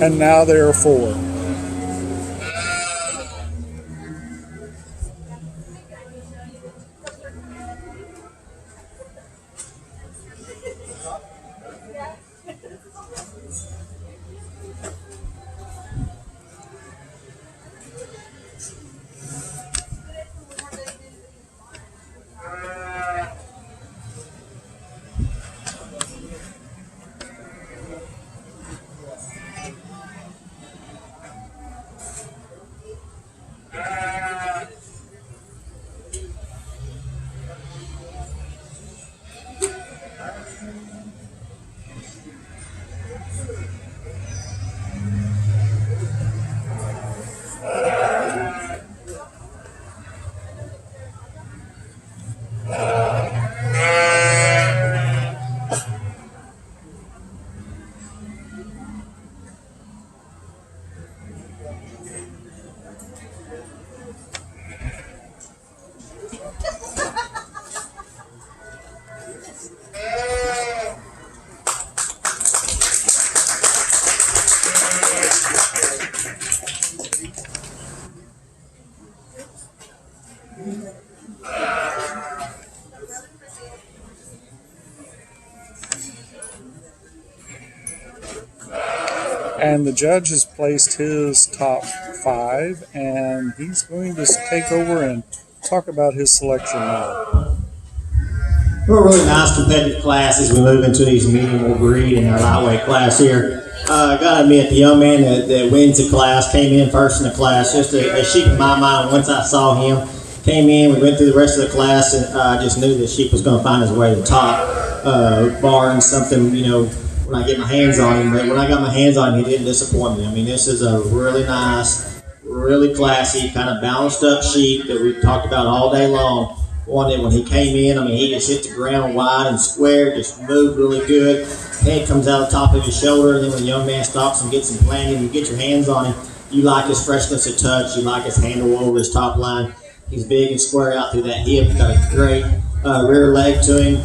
and now there are 4. And the judge has placed his top 5, and he's going to take over and talk about his selection now. We're a really nice competitive class as we move into these medium breed and our lightweight class here. I gotta admit, the young man that wins the class came in first in the class. Just a sheep in my mind. Once I saw him, came in, we went through the rest of the class, and I just knew the sheep was going to find his way to the top, barring something, when I get my hands on him. But when I got my hands on him, he didn't disappoint me. I mean, this is a really nice, really classy, kind of balanced up sheep that we've talked about all day long. One that when he came in, I mean, he just hit the ground wide and square, just moved really good. Head comes out the top of his shoulder, and then when the young man stops and gets him planted, you get your hands on him, you like his freshness of touch, you like his handle over his top line. He's big and square out through that hip. He's got a great rear leg to him,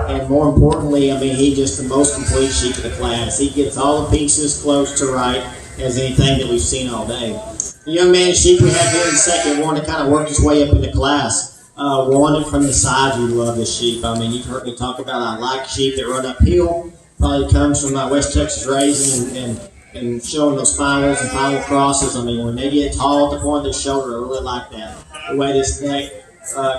and more importantly, I mean, he's just the most complete sheep of the class. He gets all the pieces close to right as anything that we've seen all day. The young man sheep we have here in second, one to kind of work his way up in the class. One from the sides, we love this sheep. I mean, you've heard me talk about I like sheep that run uphill. Probably comes from my West Texas raising and showing those finals and final crosses. I mean, when they get tall at the point of the shoulder, I really like that. The way this neck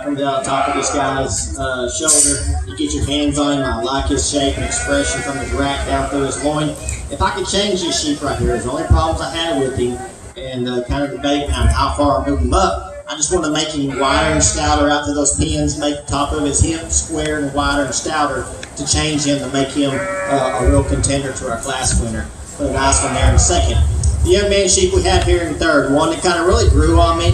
comes out on top of this guy's shoulder, you get your hands on him. I like his shape and expression from his rack down through his loin. If I could change this sheep right here, the only problems I had with him and kind of debate on how far I move him up, I just want to make him wider and stouter out to those pins, make the top of his hip square and wider and stouter to change him to make him a real contender to our class winner. Put a nice one there in second. The young man sheep we have here in third, one that kind of really grew on me,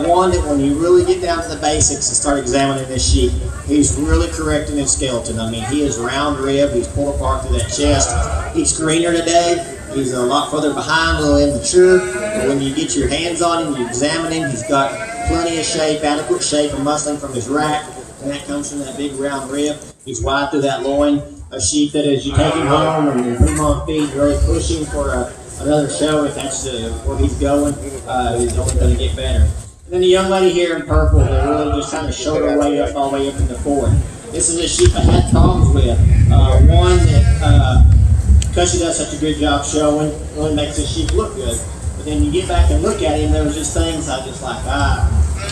one that when you really get down to the basics and start examining this sheep, he's really correct in his skeleton. I mean, he is round rib, he's pulled apart through that chest. He's greener today. He's a lot further behind, a little immature, but when you get your hands on him, you examine him, he's got plenty of shape, adequate shape and muscling from his rack, and that comes from that big round rib. He's wide through that loin. A sheep that as you take him home and you put him on feed, really push him for another show, if that's where he's going, he's only going to get better. And then the young lady here in purple that really just kind of showed her way up all the way up in the fourth. This is a sheep I had problems with. One that, because she does such a good job showing, really makes this sheep look good. But then you get back and look at him, there was just things I just like,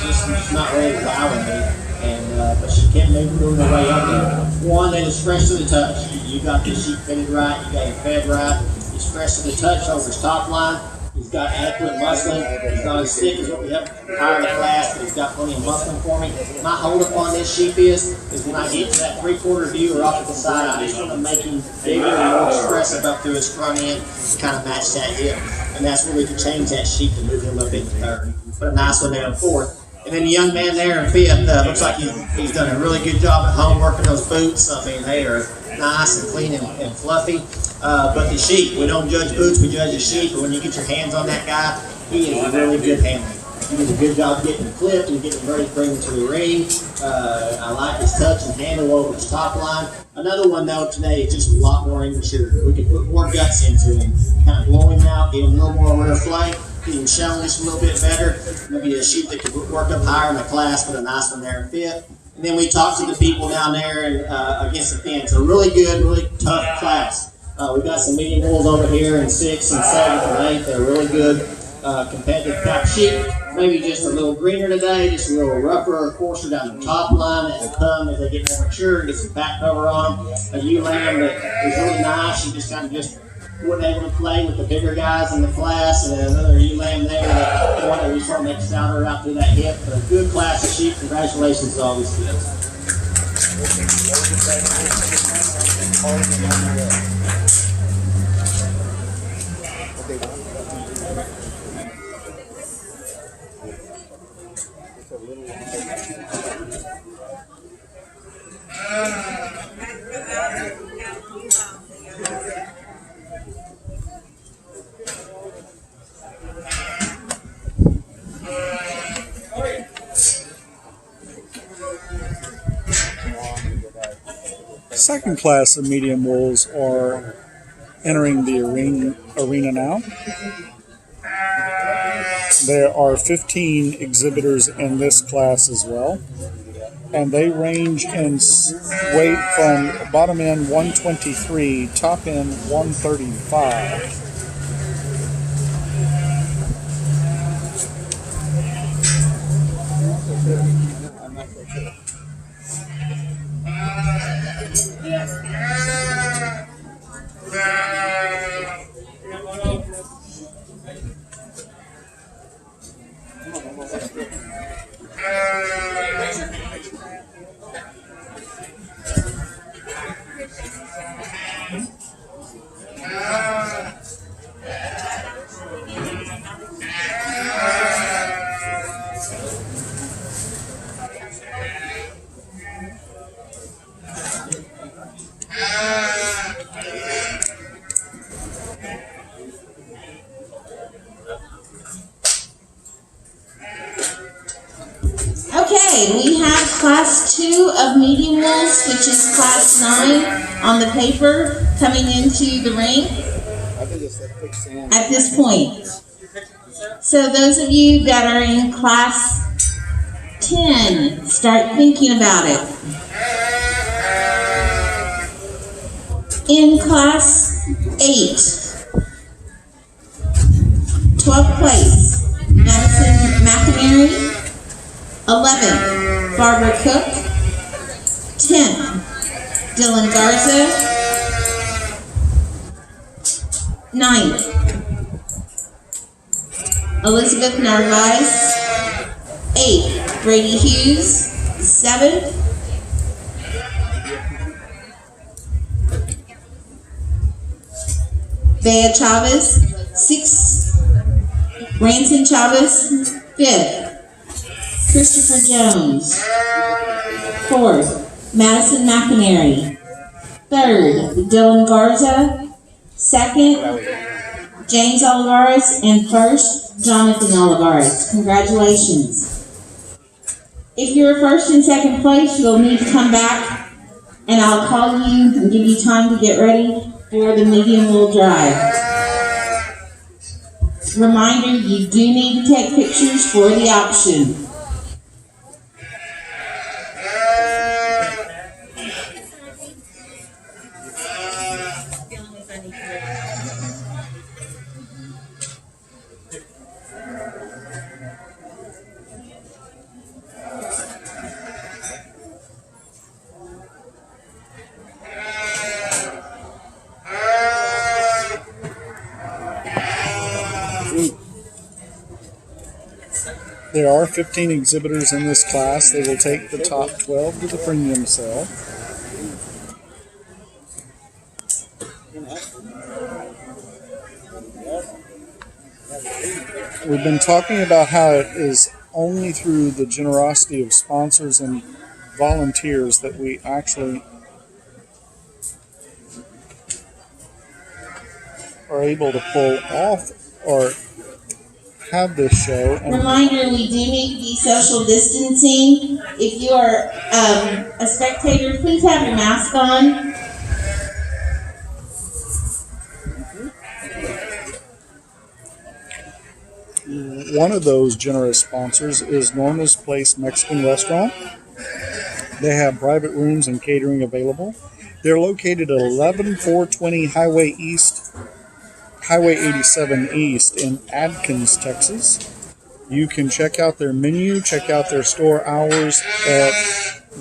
just not really wowing me. And but she kept moving her way up there. One that is fresh to the touch. You got this sheep fitted right, you got him fed right. He's fresh to the touch over his top line. He's got adequate muscling. He's not as thick as what we have higher in the class, but he's got plenty of muscling for me. My hold up on this sheep is when I get to that 3/4 view or off to the side, I just want to make him bigger and more expressive up through his front end to kind of match that hip. And that's where we can change that sheep to move him up into third. Put a nice one there in fourth. And then the young man there in fifth, looks like he's done a really good job at home working those boots. I mean, they are nice and clean and fluffy. But the sheep, we don't judge boots, we judge the sheep. But when you get your hands on that guy, he is really good handling. He did a good job getting them clipped and getting them ready to bring them to the ring. I like his touch and handle over his top line. Another one though today is just a lot more immature. We could put more guts into him, kind of blow him out, give him a little more rear flank, get him showing just a little bit better. Maybe a sheep that could work up higher in the class, put a nice one there and fit. And then we talked to the people down there and against the fence. A really good, really tough class. We've got some medium bulls over here in 6th and 7th and 8th. They're really good competitive type sheep. Maybe just a little greener today, just a little rougher, coarser down the top line that will come as they get more mature and get some back cover on them. A ewe lamb that is really nice. She just kind of just wasn't able to play with the bigger guys in the class, and another ewe lamb there that we saw next outer out through that hip. But a good class of sheep. Congratulations to all these kids. Second class of medium wolves are entering the arena now. There are 15 exhibitors in this class as well, and they range in weight from bottom end 123, top end 135. Okay, we have class 2 of medium wolves, which is class 9 on the paper, coming into the ring at this point. So those of you that are in class 10, start thinking about it. In class 8, 12th place, Madison McInerney. 11th, Barbara Cook. 10th, Dylan Garza. 9th, Elizabeth Narvaez. 8th, Brady Hughes. 7th, Bea Chavez. 6th, Ranson Chavez. 5th, Christopher Jones. 4th, Madison McInerney. 3rd, Dylan Garza. 2nd, James Olivares. And 1st, Jonathan Olivares. Congratulations. If you're first and second place, you'll need to come back and I'll call you and give you time to get ready for the medium wool drive. Reminder, you do need to take pictures for the auction. There are 15 exhibitors in this class. They will take the top 12 to the premium sale. We've been talking about how it is only through the generosity of sponsors and volunteers that we actually are able to pull off or have this show. And Reminder, we do need to be social distancing. If you are a spectator, please have your mask on. one of those generous sponsors is Norma's Place Mexican Restaurant. They have private rooms and catering available. They're located at 11420 Highway 87 East in Adkins, Texas. You can check out their menu, check out their store hours at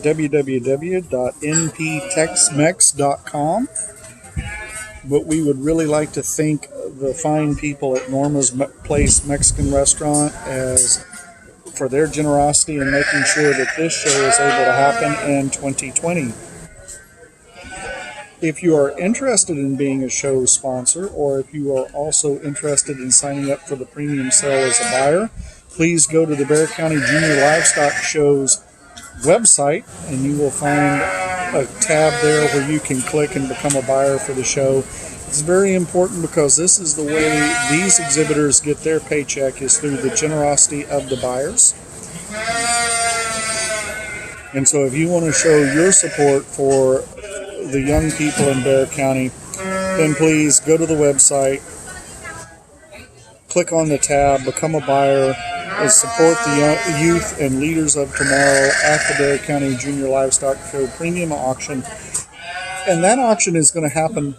www.nptexmex.com. But we would really like to thank the fine people at Norma's Place Mexican Restaurant for their generosity in making sure that this show is able to happen in 2020. If you are interested in being a show sponsor, or if you are also interested in signing up for the premium sale as a buyer, please go to the Bexar County Junior Livestock Show's website, and you will find a tab there where you can click and become a buyer for the show. It's very important because this is the way these exhibitors get their paycheck, is through the generosity of the buyers. And so if you want to show your support for the young people in Bexar County, then please go to the website, click on the tab, become a buyer, and support the youth and leaders of tomorrow at the Bexar County Junior Livestock Show Premium Auction. And that auction is going to happen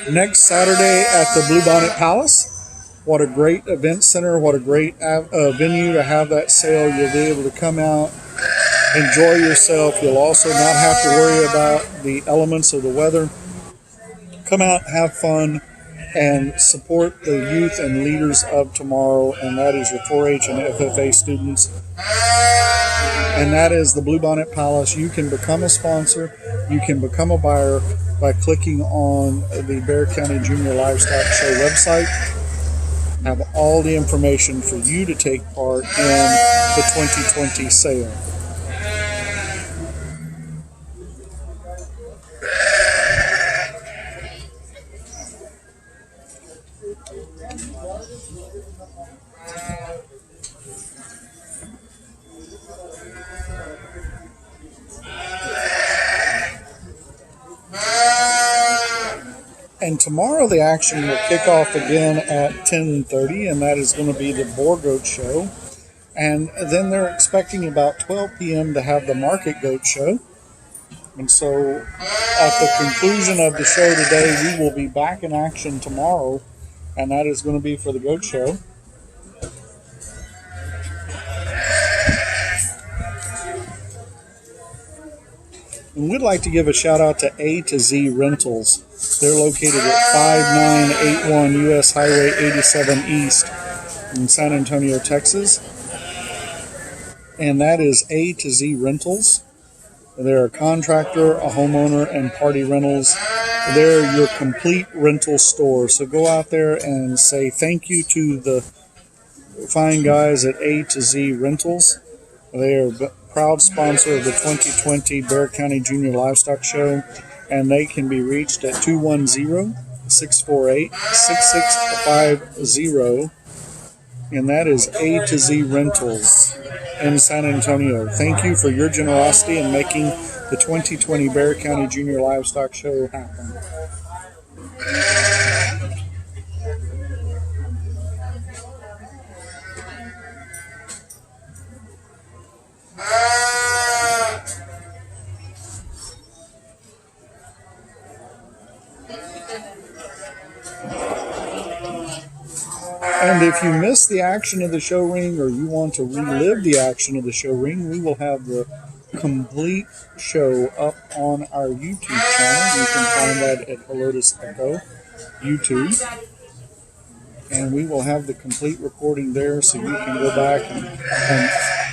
next Saturday at the Bluebonnet Palace. What a great event center, what a great venue to have that sale. You'll be able to come out, enjoy yourself. You'll also not have to worry about the elements of the weather. Come out, have fun, and support the youth and leaders of tomorrow, and that is your 4-H and FFA students. And that is the Bluebonnet Palace. You can become a sponsor, you can become a buyer by clicking on the Bexar County Junior Livestock Show website. Have all the information for you to take part in the 2020 sale. And tomorrow the action will kick off again at 10:30, and that is going to be the Boar Goat Show. And then they're expecting about 12 p.m. to have the Market Goat Show. And so at the conclusion of the show today, we will be back in action tomorrow, and that is going to be for the Goat Show. And we'd like to give a shout out to A to Z Rentals. They're located at 5981 US Highway 87 East in San Antonio, Texas. And that is A to Z Rentals. They're a contractor, a homeowner, and party rentals. They're your complete rental store. So go out there and say thank you to the fine guys at A to Z Rentals. They are a proud sponsor of the 2020 Bexar County Junior Livestock Show, and they can be reached at 210-648-6650, and that is A to Z Rentals in San Antonio. Thank you for your generosity in making the 2020 Bexar County Junior Livestock Show happen. And if you missed the action of the show ring, or you want to relive the action of the show ring, we will have the complete show up on our YouTube channel. You can find that at Helotus Echo YouTube. And we will have the complete recording there, so you can go back and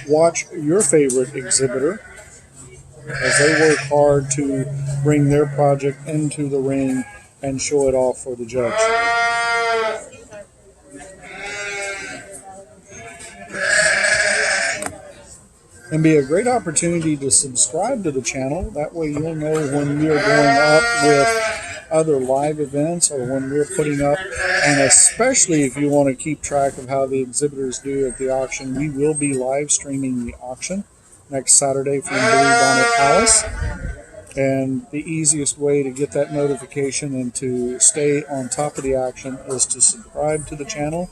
watch your favorite exhibitor as they work hard to bring their project into the ring and show it off for the judge. And be a great opportunity to subscribe to the channel. That way you'll know when we are going up with other live events or when we're putting up, and especially if you want to keep track of how the exhibitors do at the auction, we will be live streaming the auction next Saturday from Blue Bonnet Palace. And the easiest way to get that notification and to stay on top of the action is to subscribe to the channel,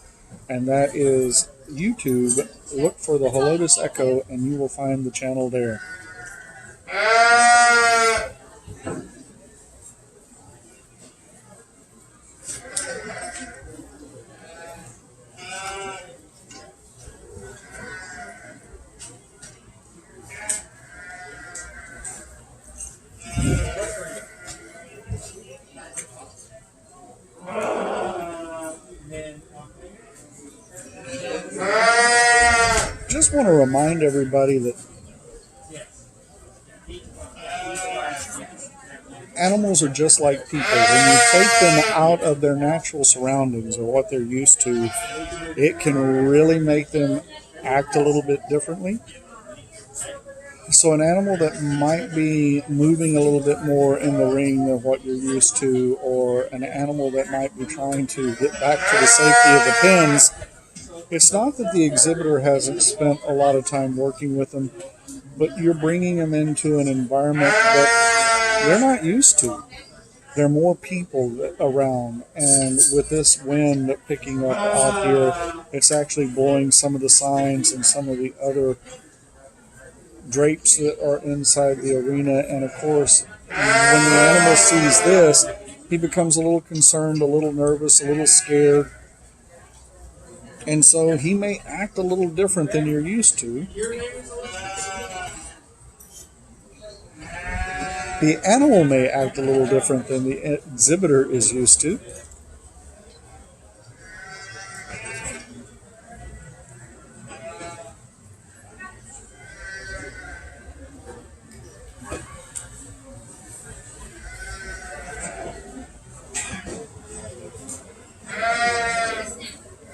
and that is YouTube. Look for the Helotus Echo and you will find the channel there. Just want to remind everybody that animals are just like people. When you take them out of their natural surroundings or what they're used to, it can really make them act a little bit differently. So an animal that might be moving a little bit more in the ring than what you're used to, or an animal that might be trying to get back to the safety of the pens, it's not that the exhibitor hasn't spent a lot of time working with them, but you're bringing them into an environment that they're not used to. There are more people around, and with this wind picking up out here, it's actually blowing some of the signs and some of the other drapes that are inside the arena. And of course, when the animal sees this, he becomes a little concerned, a little nervous, a little scared. And so he may act a little different than you're used to. The animal may act a little different than the exhibitor is used to.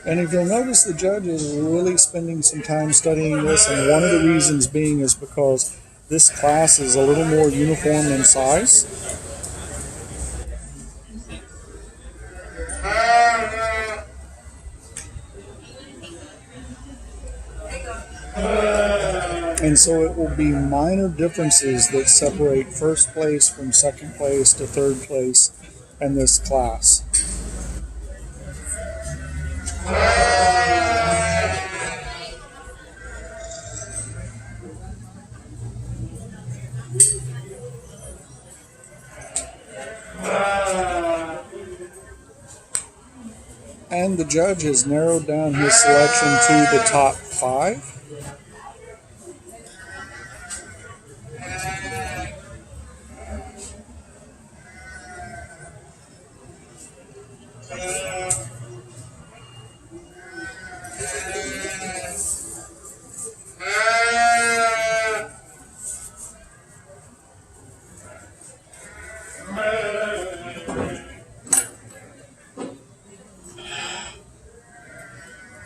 And if you'll notice, the judge is really spending some time studying this, and one of the reasons being is because this class is a little more uniform in size. And so it will be minor differences that separate first place from second place to third place in this class. And the judge has narrowed down his selection to the top 5.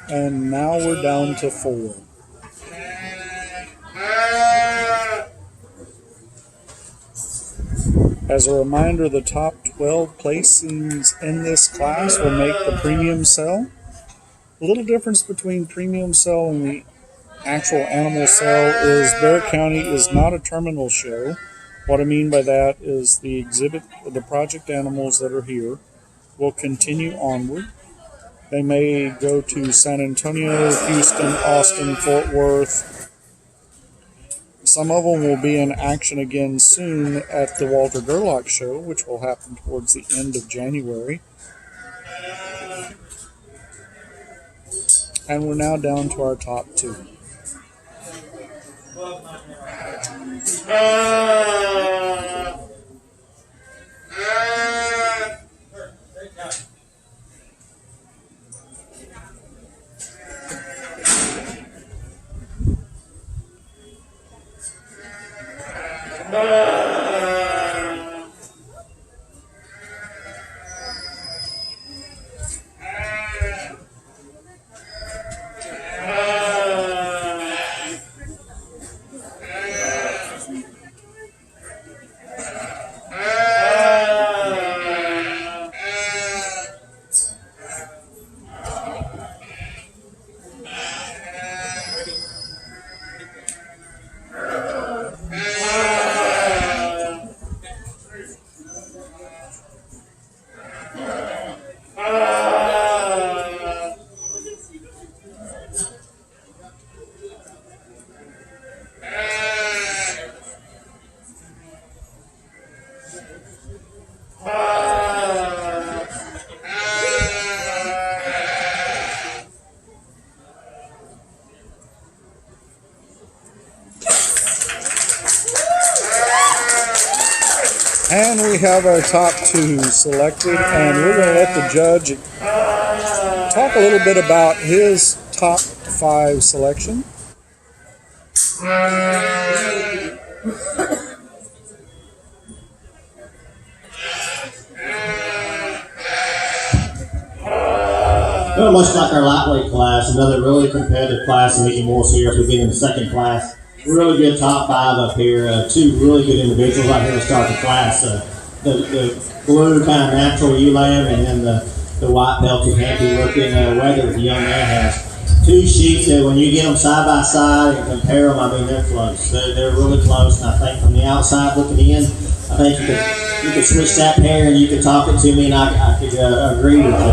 And now we're down to 4. As a reminder, the top 12 placings in this class will make the premium sale. A little difference between premium sale and the actual animal sale is Bear County is not a terminal show. What I mean by that is the exhibit, the project animals that are here will continue onward. They may go to San Antonio, Houston, Austin, Fort Worth. Some of them will be in action again soon at the Walter Gerlach Show, which will happen towards the end of January. And we're now down to our top 2. And we have our top 2 selected, and we're going to let the judge talk a little bit about his top 5 selection. Well, much like our lightweight class, another really competitive class in Mickey Morris here as we get in the second class. Really good top 5 up here. 2 really good individuals out here to start the class. The blue kind of natural ewe-lamb, and then the white belted happy looking wether the young man has. 2 sheep that when you get them side by side and compare them, I mean, they're close. They're really close, and I think from the outside looking in, I think you could switch that pair and you could talk it to me, and I could agree with you.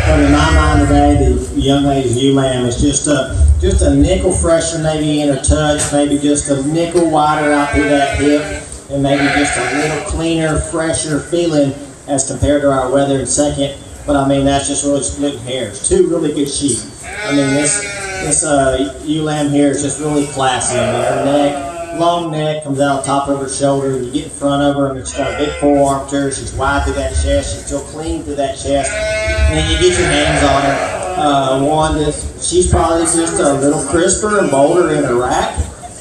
But in my mind today, the young lady's ewe-lamb is just a nickel fresher maybe in her touch, maybe just a nickel wider out through that hip, and maybe just a little cleaner, fresher feeling as compared to our wether in second. But I mean, that's just really splitting hairs. 2 really good sheep. I mean, this ewe-lamb here is just really classy. I mean, her neck, long neck, comes out top of her shoulder. You get in front of her, I mean, she's got a big forearm to her. She's wide through that chest. She's still clean through that chest. And then you get your hands on her. She's probably just a little crisper and bolder in her rack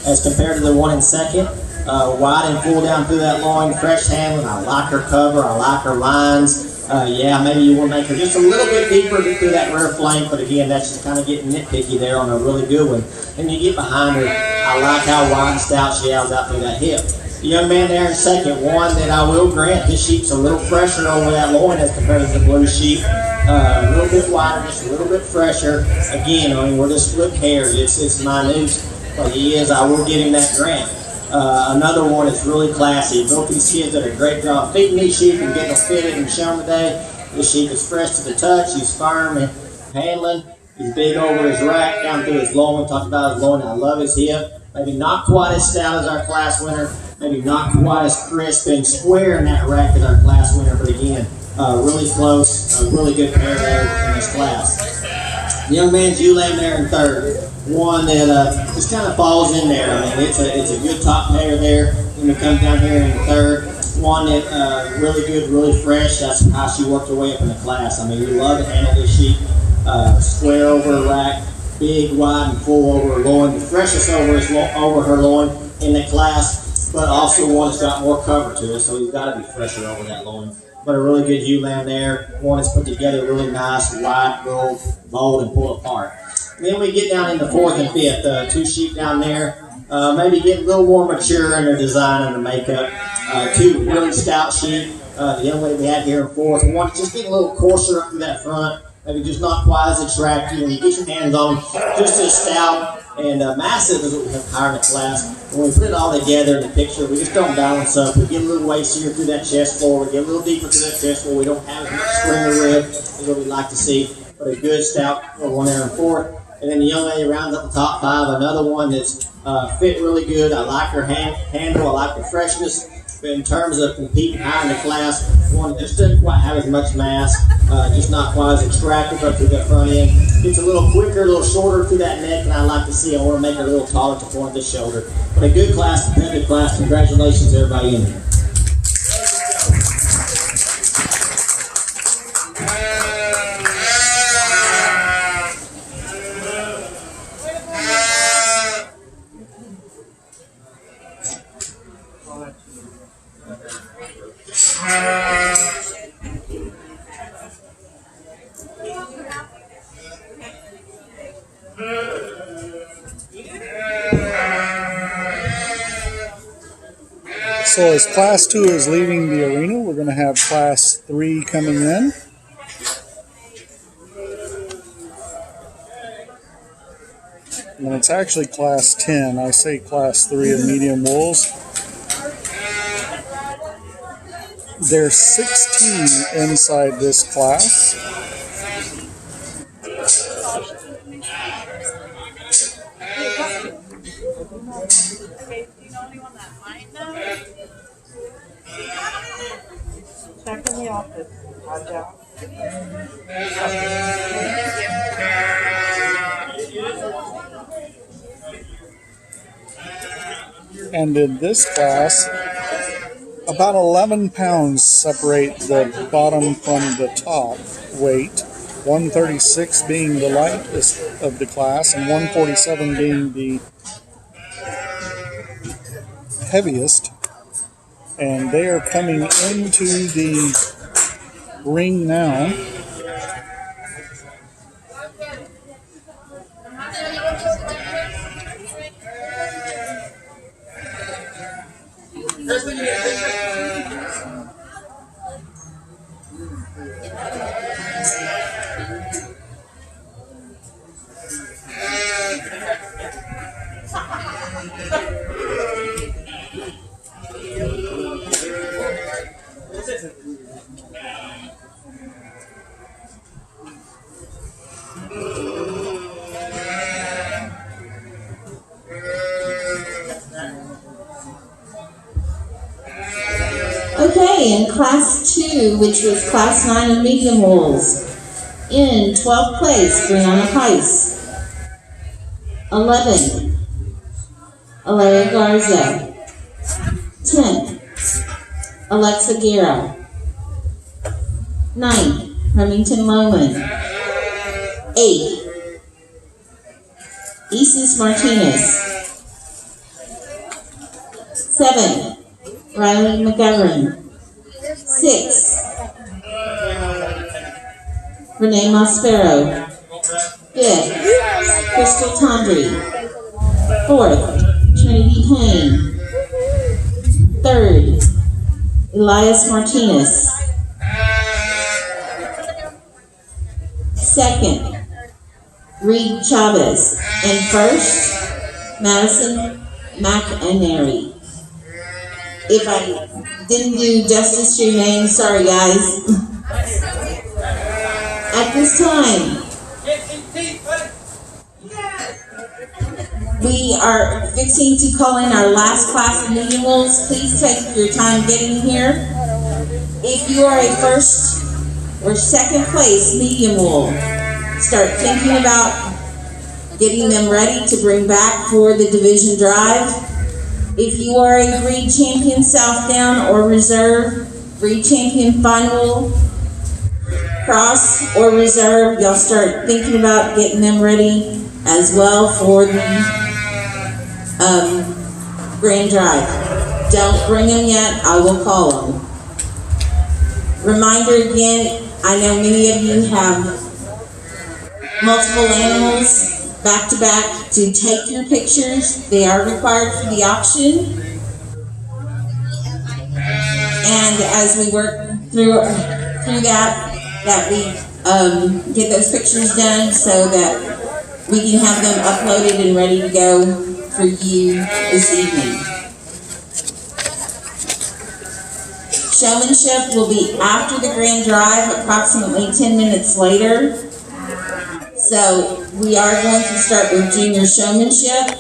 as compared to the one in second. Wide and full down through that loin, fresh handling. I like her cover. I like her lines. Yeah, maybe you will make her just a little bit deeper through that rear flank, but again, that's just kind of getting nitpicky there on a really good one. And you get behind her, I like how wide and stout she has out through that hip. The young man there in second, one that I will grant, his sheep's a little fresher over that loin as compared to the blue sheep. A little bit wider, just a little bit fresher. Again, I mean, we're just split hairs. It's minute, but he is, I will give him that grant. Another one is really classy. Both these kids did a great job feeding these sheep and getting them fitted and shown today. This sheep is fresh to the touch. He's firm and handling. He's big over his rack, down through his loin. Talked about his loin. I love his hip. Maybe not quite as stout as our class winner. Maybe not quite as crisp and square in that rack as our class winner. But again, really close. A really good pair there in this class. The young man's ewe-lamb there in third. One that just kind of falls in there. I mean, it's a good top pair there. When it comes down here in third, one that really good, really fresh. That's how she worked her way up in the class. I mean, we love to handle this sheep. Square over her rack, big, wide, and full over her loin. The freshest over her loin in the class, but also one that's got more cover to it, so he's got to be fresher over that loin. But a really good ewe-lamb there. One that's put together really nice, wide, rolled, bold, and pulled apart. Then we get down into fourth and fifth. 2 sheep down there, maybe getting a little more mature in their design and their makeup. 2 really stout sheep. The young lady we had here in fourth. One just getting a little coarser up to that front, maybe just not quite as attractive. When you get your hands on them, just as stout and massive as what we have higher in the class. When we put it all together in the picture, we just don't balance up. We get a little wastier through that chest floor. We get a little deeper through that chest floor. We don't have as much stringer rib as what we'd like to see. But a good stout one there in fourth. And then the young lady rounds up the top 5. Another one that's fit really good. I like her handle. I like the freshness. But in terms of competing high in the class, one that just doesn't quite have as much mass, just not quite as attractive up to the front end. It's a little quicker, a little shorter through that neck than I like to see. I want to make her a little taller to the point of the shoulder. But a good class, competitive class. Congratulations, everybody in here. So as Class 2 is leaving the arena, we're going to have Class 3 coming in. And it's actually Class 10. I say Class 3 of medium wools. There's 16 inside this class. Check in the office. And in this class, about 11 pounds separate the bottom from the top weight, 136 being the lightest of the class and 147 being the heaviest. And they are coming into the ring now. Okay, in Class 2, which was Class 9 of medium wolves, in 12th place, Brianna Heiss. 11, Alea Garza. 10th, Alexa Guerra. 9th, Remington Loman. 8th, Isis Martinez. 7th, Riley McGovern. 6th, Renee Mospero. 5th, Crystal Tondry. 4th, Trinity Payne. 3rd, Elias Martinez. 2nd, Reed Chavez. And 1st, Madison McAnary. If I didn't do justice to your name, sorry guys. At this time, we are fixing to call in our last class of medium wolves. Please take your time getting here. If you are a first or second place medium wolf, start thinking about getting them ready to bring back for the division drive. If you are a breed champion Southdown or reserve, breed champion final, cross or reserve, y'all start thinking about getting them ready as well for the grand drive. Don't bring them yet, I will call them. Reminder again, I know many of you have multiple animals back to back to take your pictures. They are required for the auction. And as we work through that we get those pictures done so that we can have them uploaded and ready to go for you this evening. Showmanship will be after the grand drive, approximately 10 minutes later. So we are going to start with junior showmanship.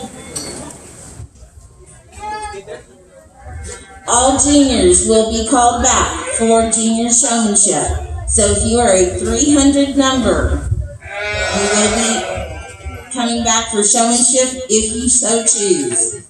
All juniors will be called back for junior showmanship. So if you are a 300 number, you will be coming back for showmanship if you so choose.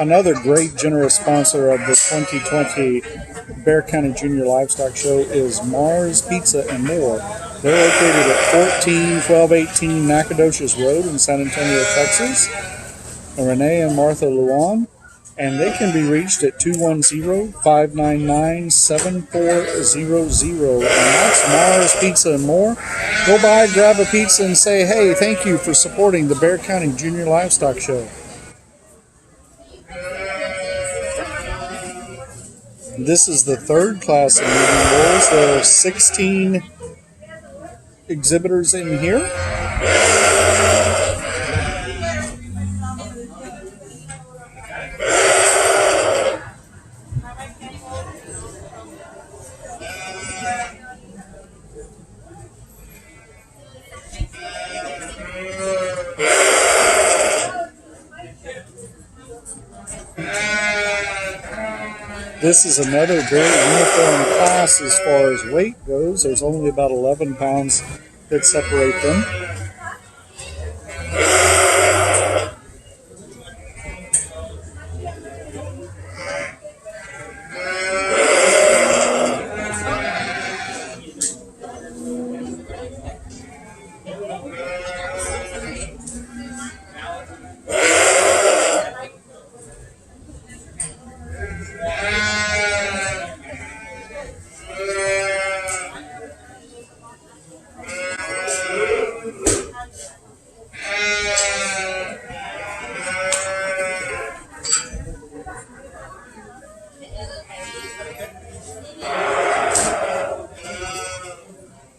Another great, generous sponsor of the 2020 Bexar County Junior Livestock Show is Mars Pizza and More. They're located at 1218 Nacogdoches Road in San Antonio, Texas. Renee and Martha Luan. And they can be reached at 210-599-7400. And that's Mars Pizza and More. Go by, grab a pizza, and say, hey, thank you for supporting the Bexar County Junior Livestock Show. This is the third class of moving bulls. There are 16 exhibitors in here. This is another very uniform class as far as weight goes. There's only about 11 pounds that separate them.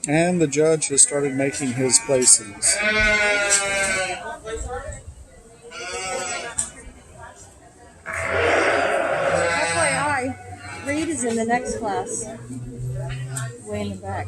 And the judge has started making his places. FYI, Reed is in the next class. Way in the back.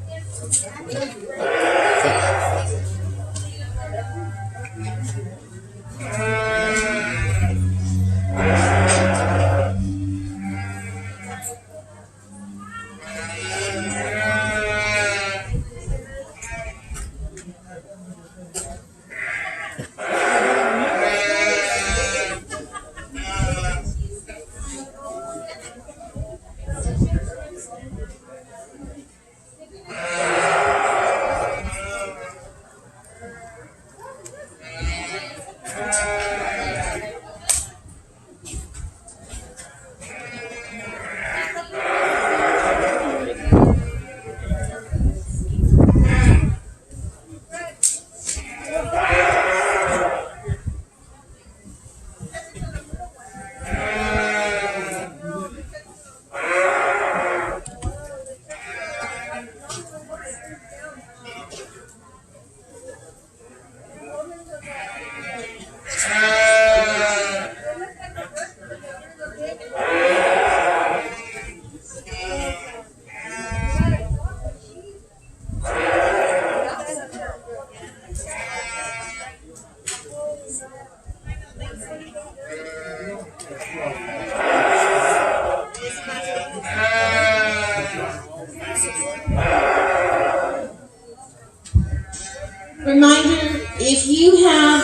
Reminder, if you have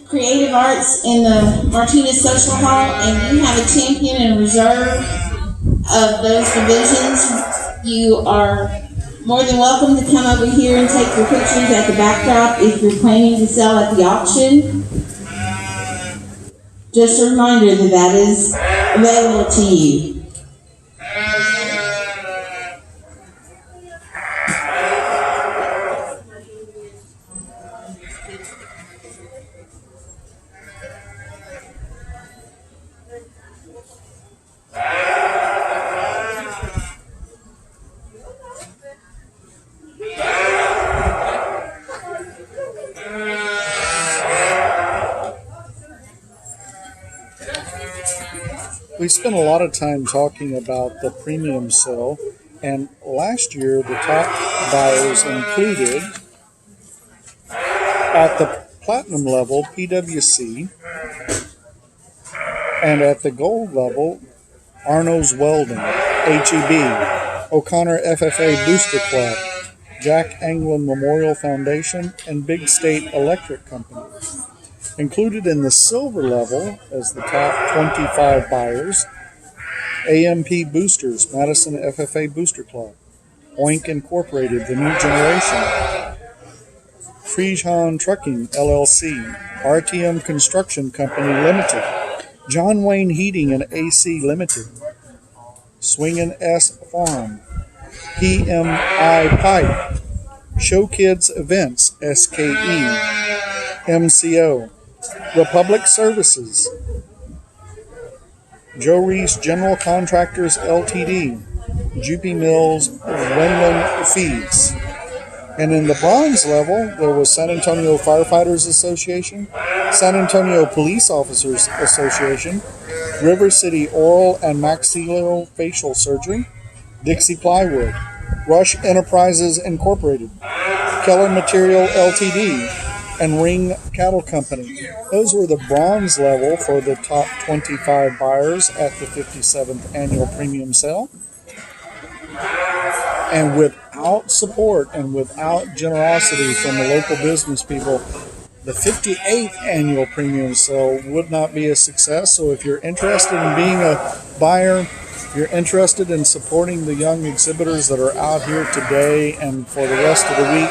creative arts in the Martinez Social Hall and you have a champion and reserve of those divisions, you are more than welcome to come over here and take your pictures at the backdrop if you're planning to sell at the auction. Just a reminder that that is available to you. We spent a lot of time talking about the premium sale, and last year the top buyers included at the platinum level PWC, and at the gold level Arno's Welding, HEB, O'Connor FFA Booster Club, Jack Anglin Memorial Foundation, and Big State Electric Company. Included in the silver level as the top 25 buyers, AMP Boosters, Madison FFA Booster Club, Oink Incorporated, The New Generation, Frijon Trucking LLC, RTM Construction Company Limited, John Wayne Heating and AC Limited, Swingin' S Farm, PMI Pipe, Show Kids Events SKE, MCO, Republic Services, Joe Reese General Contractors Ltd, Jupy Mills Wendland Feeds. And in the bronze level, there was San Antonio Firefighters Association, San Antonio Police Officers Association, River City Oral and Maxillofacial Surgery, Dixie Plywood, Rush Enterprises Incorporated, Keller Material Ltd, and Ring Cattle Company. Those were the bronze level for the top 25 buyers at the 57th annual premium sale. And without support and without generosity from the local business people, the 58th annual premium sale would not be a success. So if you're interested in being a buyer, if you're interested in supporting the young exhibitors that are out here today and for the rest of the week,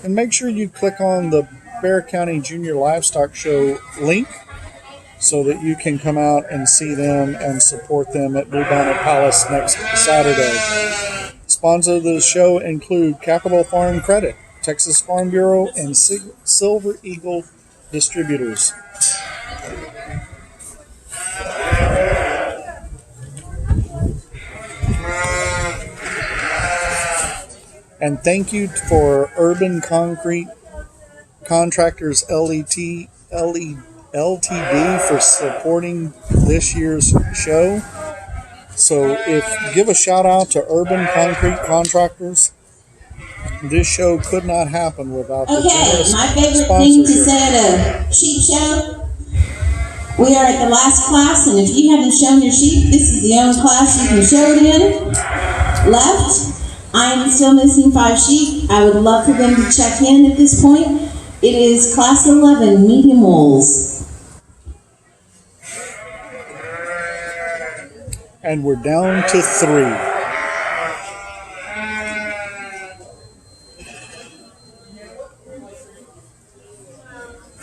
and make sure you click on the Bexar County Junior Livestock Show link so that you can come out and see them and support them at Blue Bonnet Palace next Saturday. Sponsors of the show include Capital Farm Credit, Texas Farm Bureau, and Silver Eagle Distributors. And thank you for Urban Concrete Contractors Ltd for supporting this year's show. So give a shout out to Urban Concrete Contractors. This show could not happen without the generous my favorite thing to sponsorship. say at a sheep show, we are at the last class, and if you haven't shown your sheep, this is the only class you can show it in. Left. I am still missing 5 sheep. I would love for them to check in at this point. It is class 11, medium wolves. And we're down to 3.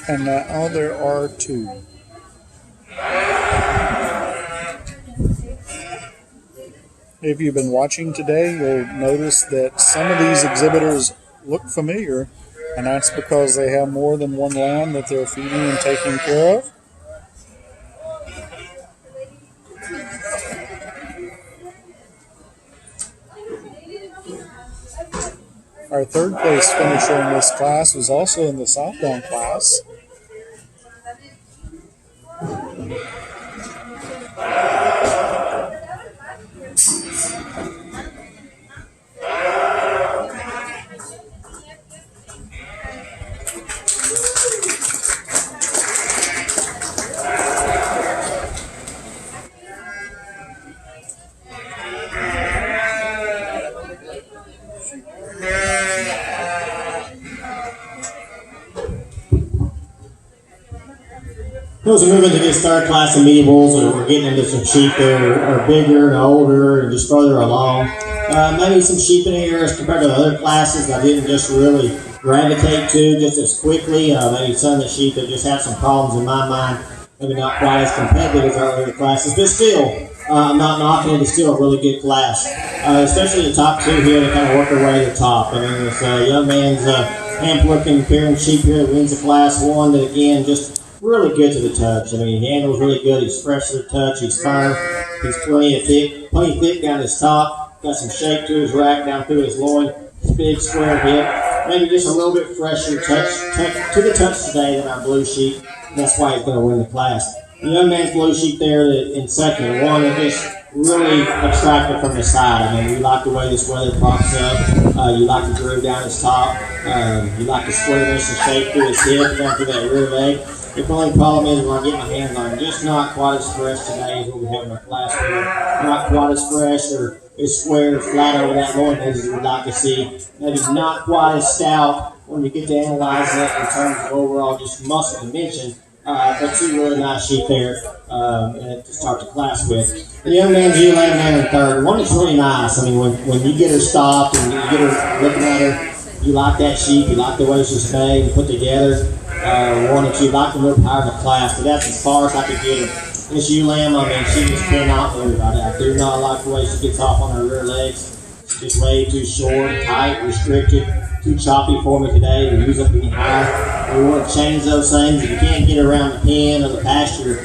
And now there are 2. If you've been watching today, you'll notice that some of these exhibitors look familiar, and that's because they have more than one lamb that they're feeding and taking care of. Our third place finisher in this class was also in the Southdown class. Those are moving to this third class of medium bulls, and we're getting into some sheep that are bigger and older and just further along. Maybe some sheep in here as compared to the other classes I didn't just really gravitate to just as quickly. Maybe some of the sheep that just have some problems in my mind. Maybe not quite as competitive as our other classes, but still, I'm not knocking it. It's still a really good class, especially the top 2 here that kind of work their way to the top. I mean, this young man's amp-looking pairing sheep here that wins the class 1 that, again, just really good to the touch. I mean, he handles really good. He's fresh to the touch. He's firm. He's plenty thick down his top. Got some shape to his rack down through his loin. Big square hip. Maybe just a little bit fresher touch to the touch today than our blue sheep. That's why he's going to win the class. The young man's blue sheep there in second, one that just really attractive from the side. I mean, you like the way this weather pops up. You like the groove down his top. You like the squareness and shape through his hip, down through that rear leg. The only problem is when I get my hands on him, just not quite as fresh today as what we have in our class here. Not quite as fresh or as square or flat over that loin as we'd like to see. Maybe not quite as stout when you get to analyze it in terms of overall just muscle dimension. but two really nice sheep there to start the class with. The young man's ewe lamb there in third. One that's really nice. I mean, when you get her stopped and you get her looking at her, you like that sheep, you like the way she's made and put together. One that you like to move higher in the class, but that's as far as I could get her. This ewe lamb, I mean, she just cannot move. I do not like the way she gets off on her rear legs. She's just way too short, tight, restricted, too choppy for me today to use up any higher. We want to change those things. If you can't get around the pen or the pasture,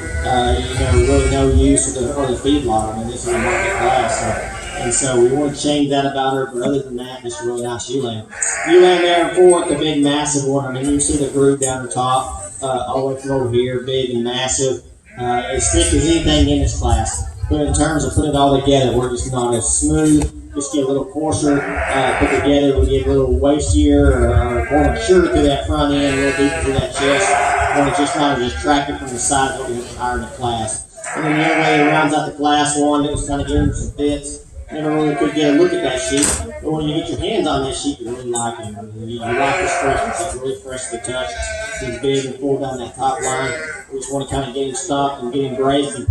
really no use or the feedlot. I mean, this is a market class. So we want to change that about her, but other than that, just a really nice ewe lamb. Ewe lamb there in fourth, the big, massive one. I mean, you see the groove down the top, all the way from over here, big and massive. As thick as anything in this class. But in terms of putting it all together, we're just not as smooth. Just get a little coarser put together. We get a little wastier or more mature through that front end, a little deeper through that chest. When it's just not as attractive from the side, looking higher in the class. And then the young lady rounds out the class one that was kind of giving some fits. Never really could get a look at that sheep, but when you get your hands on that sheep, you really like him. I mean, you like his freshness. He's really fresh to the touch. He's big and full down that top line. We just want to kind of get him stopped and get him grazed and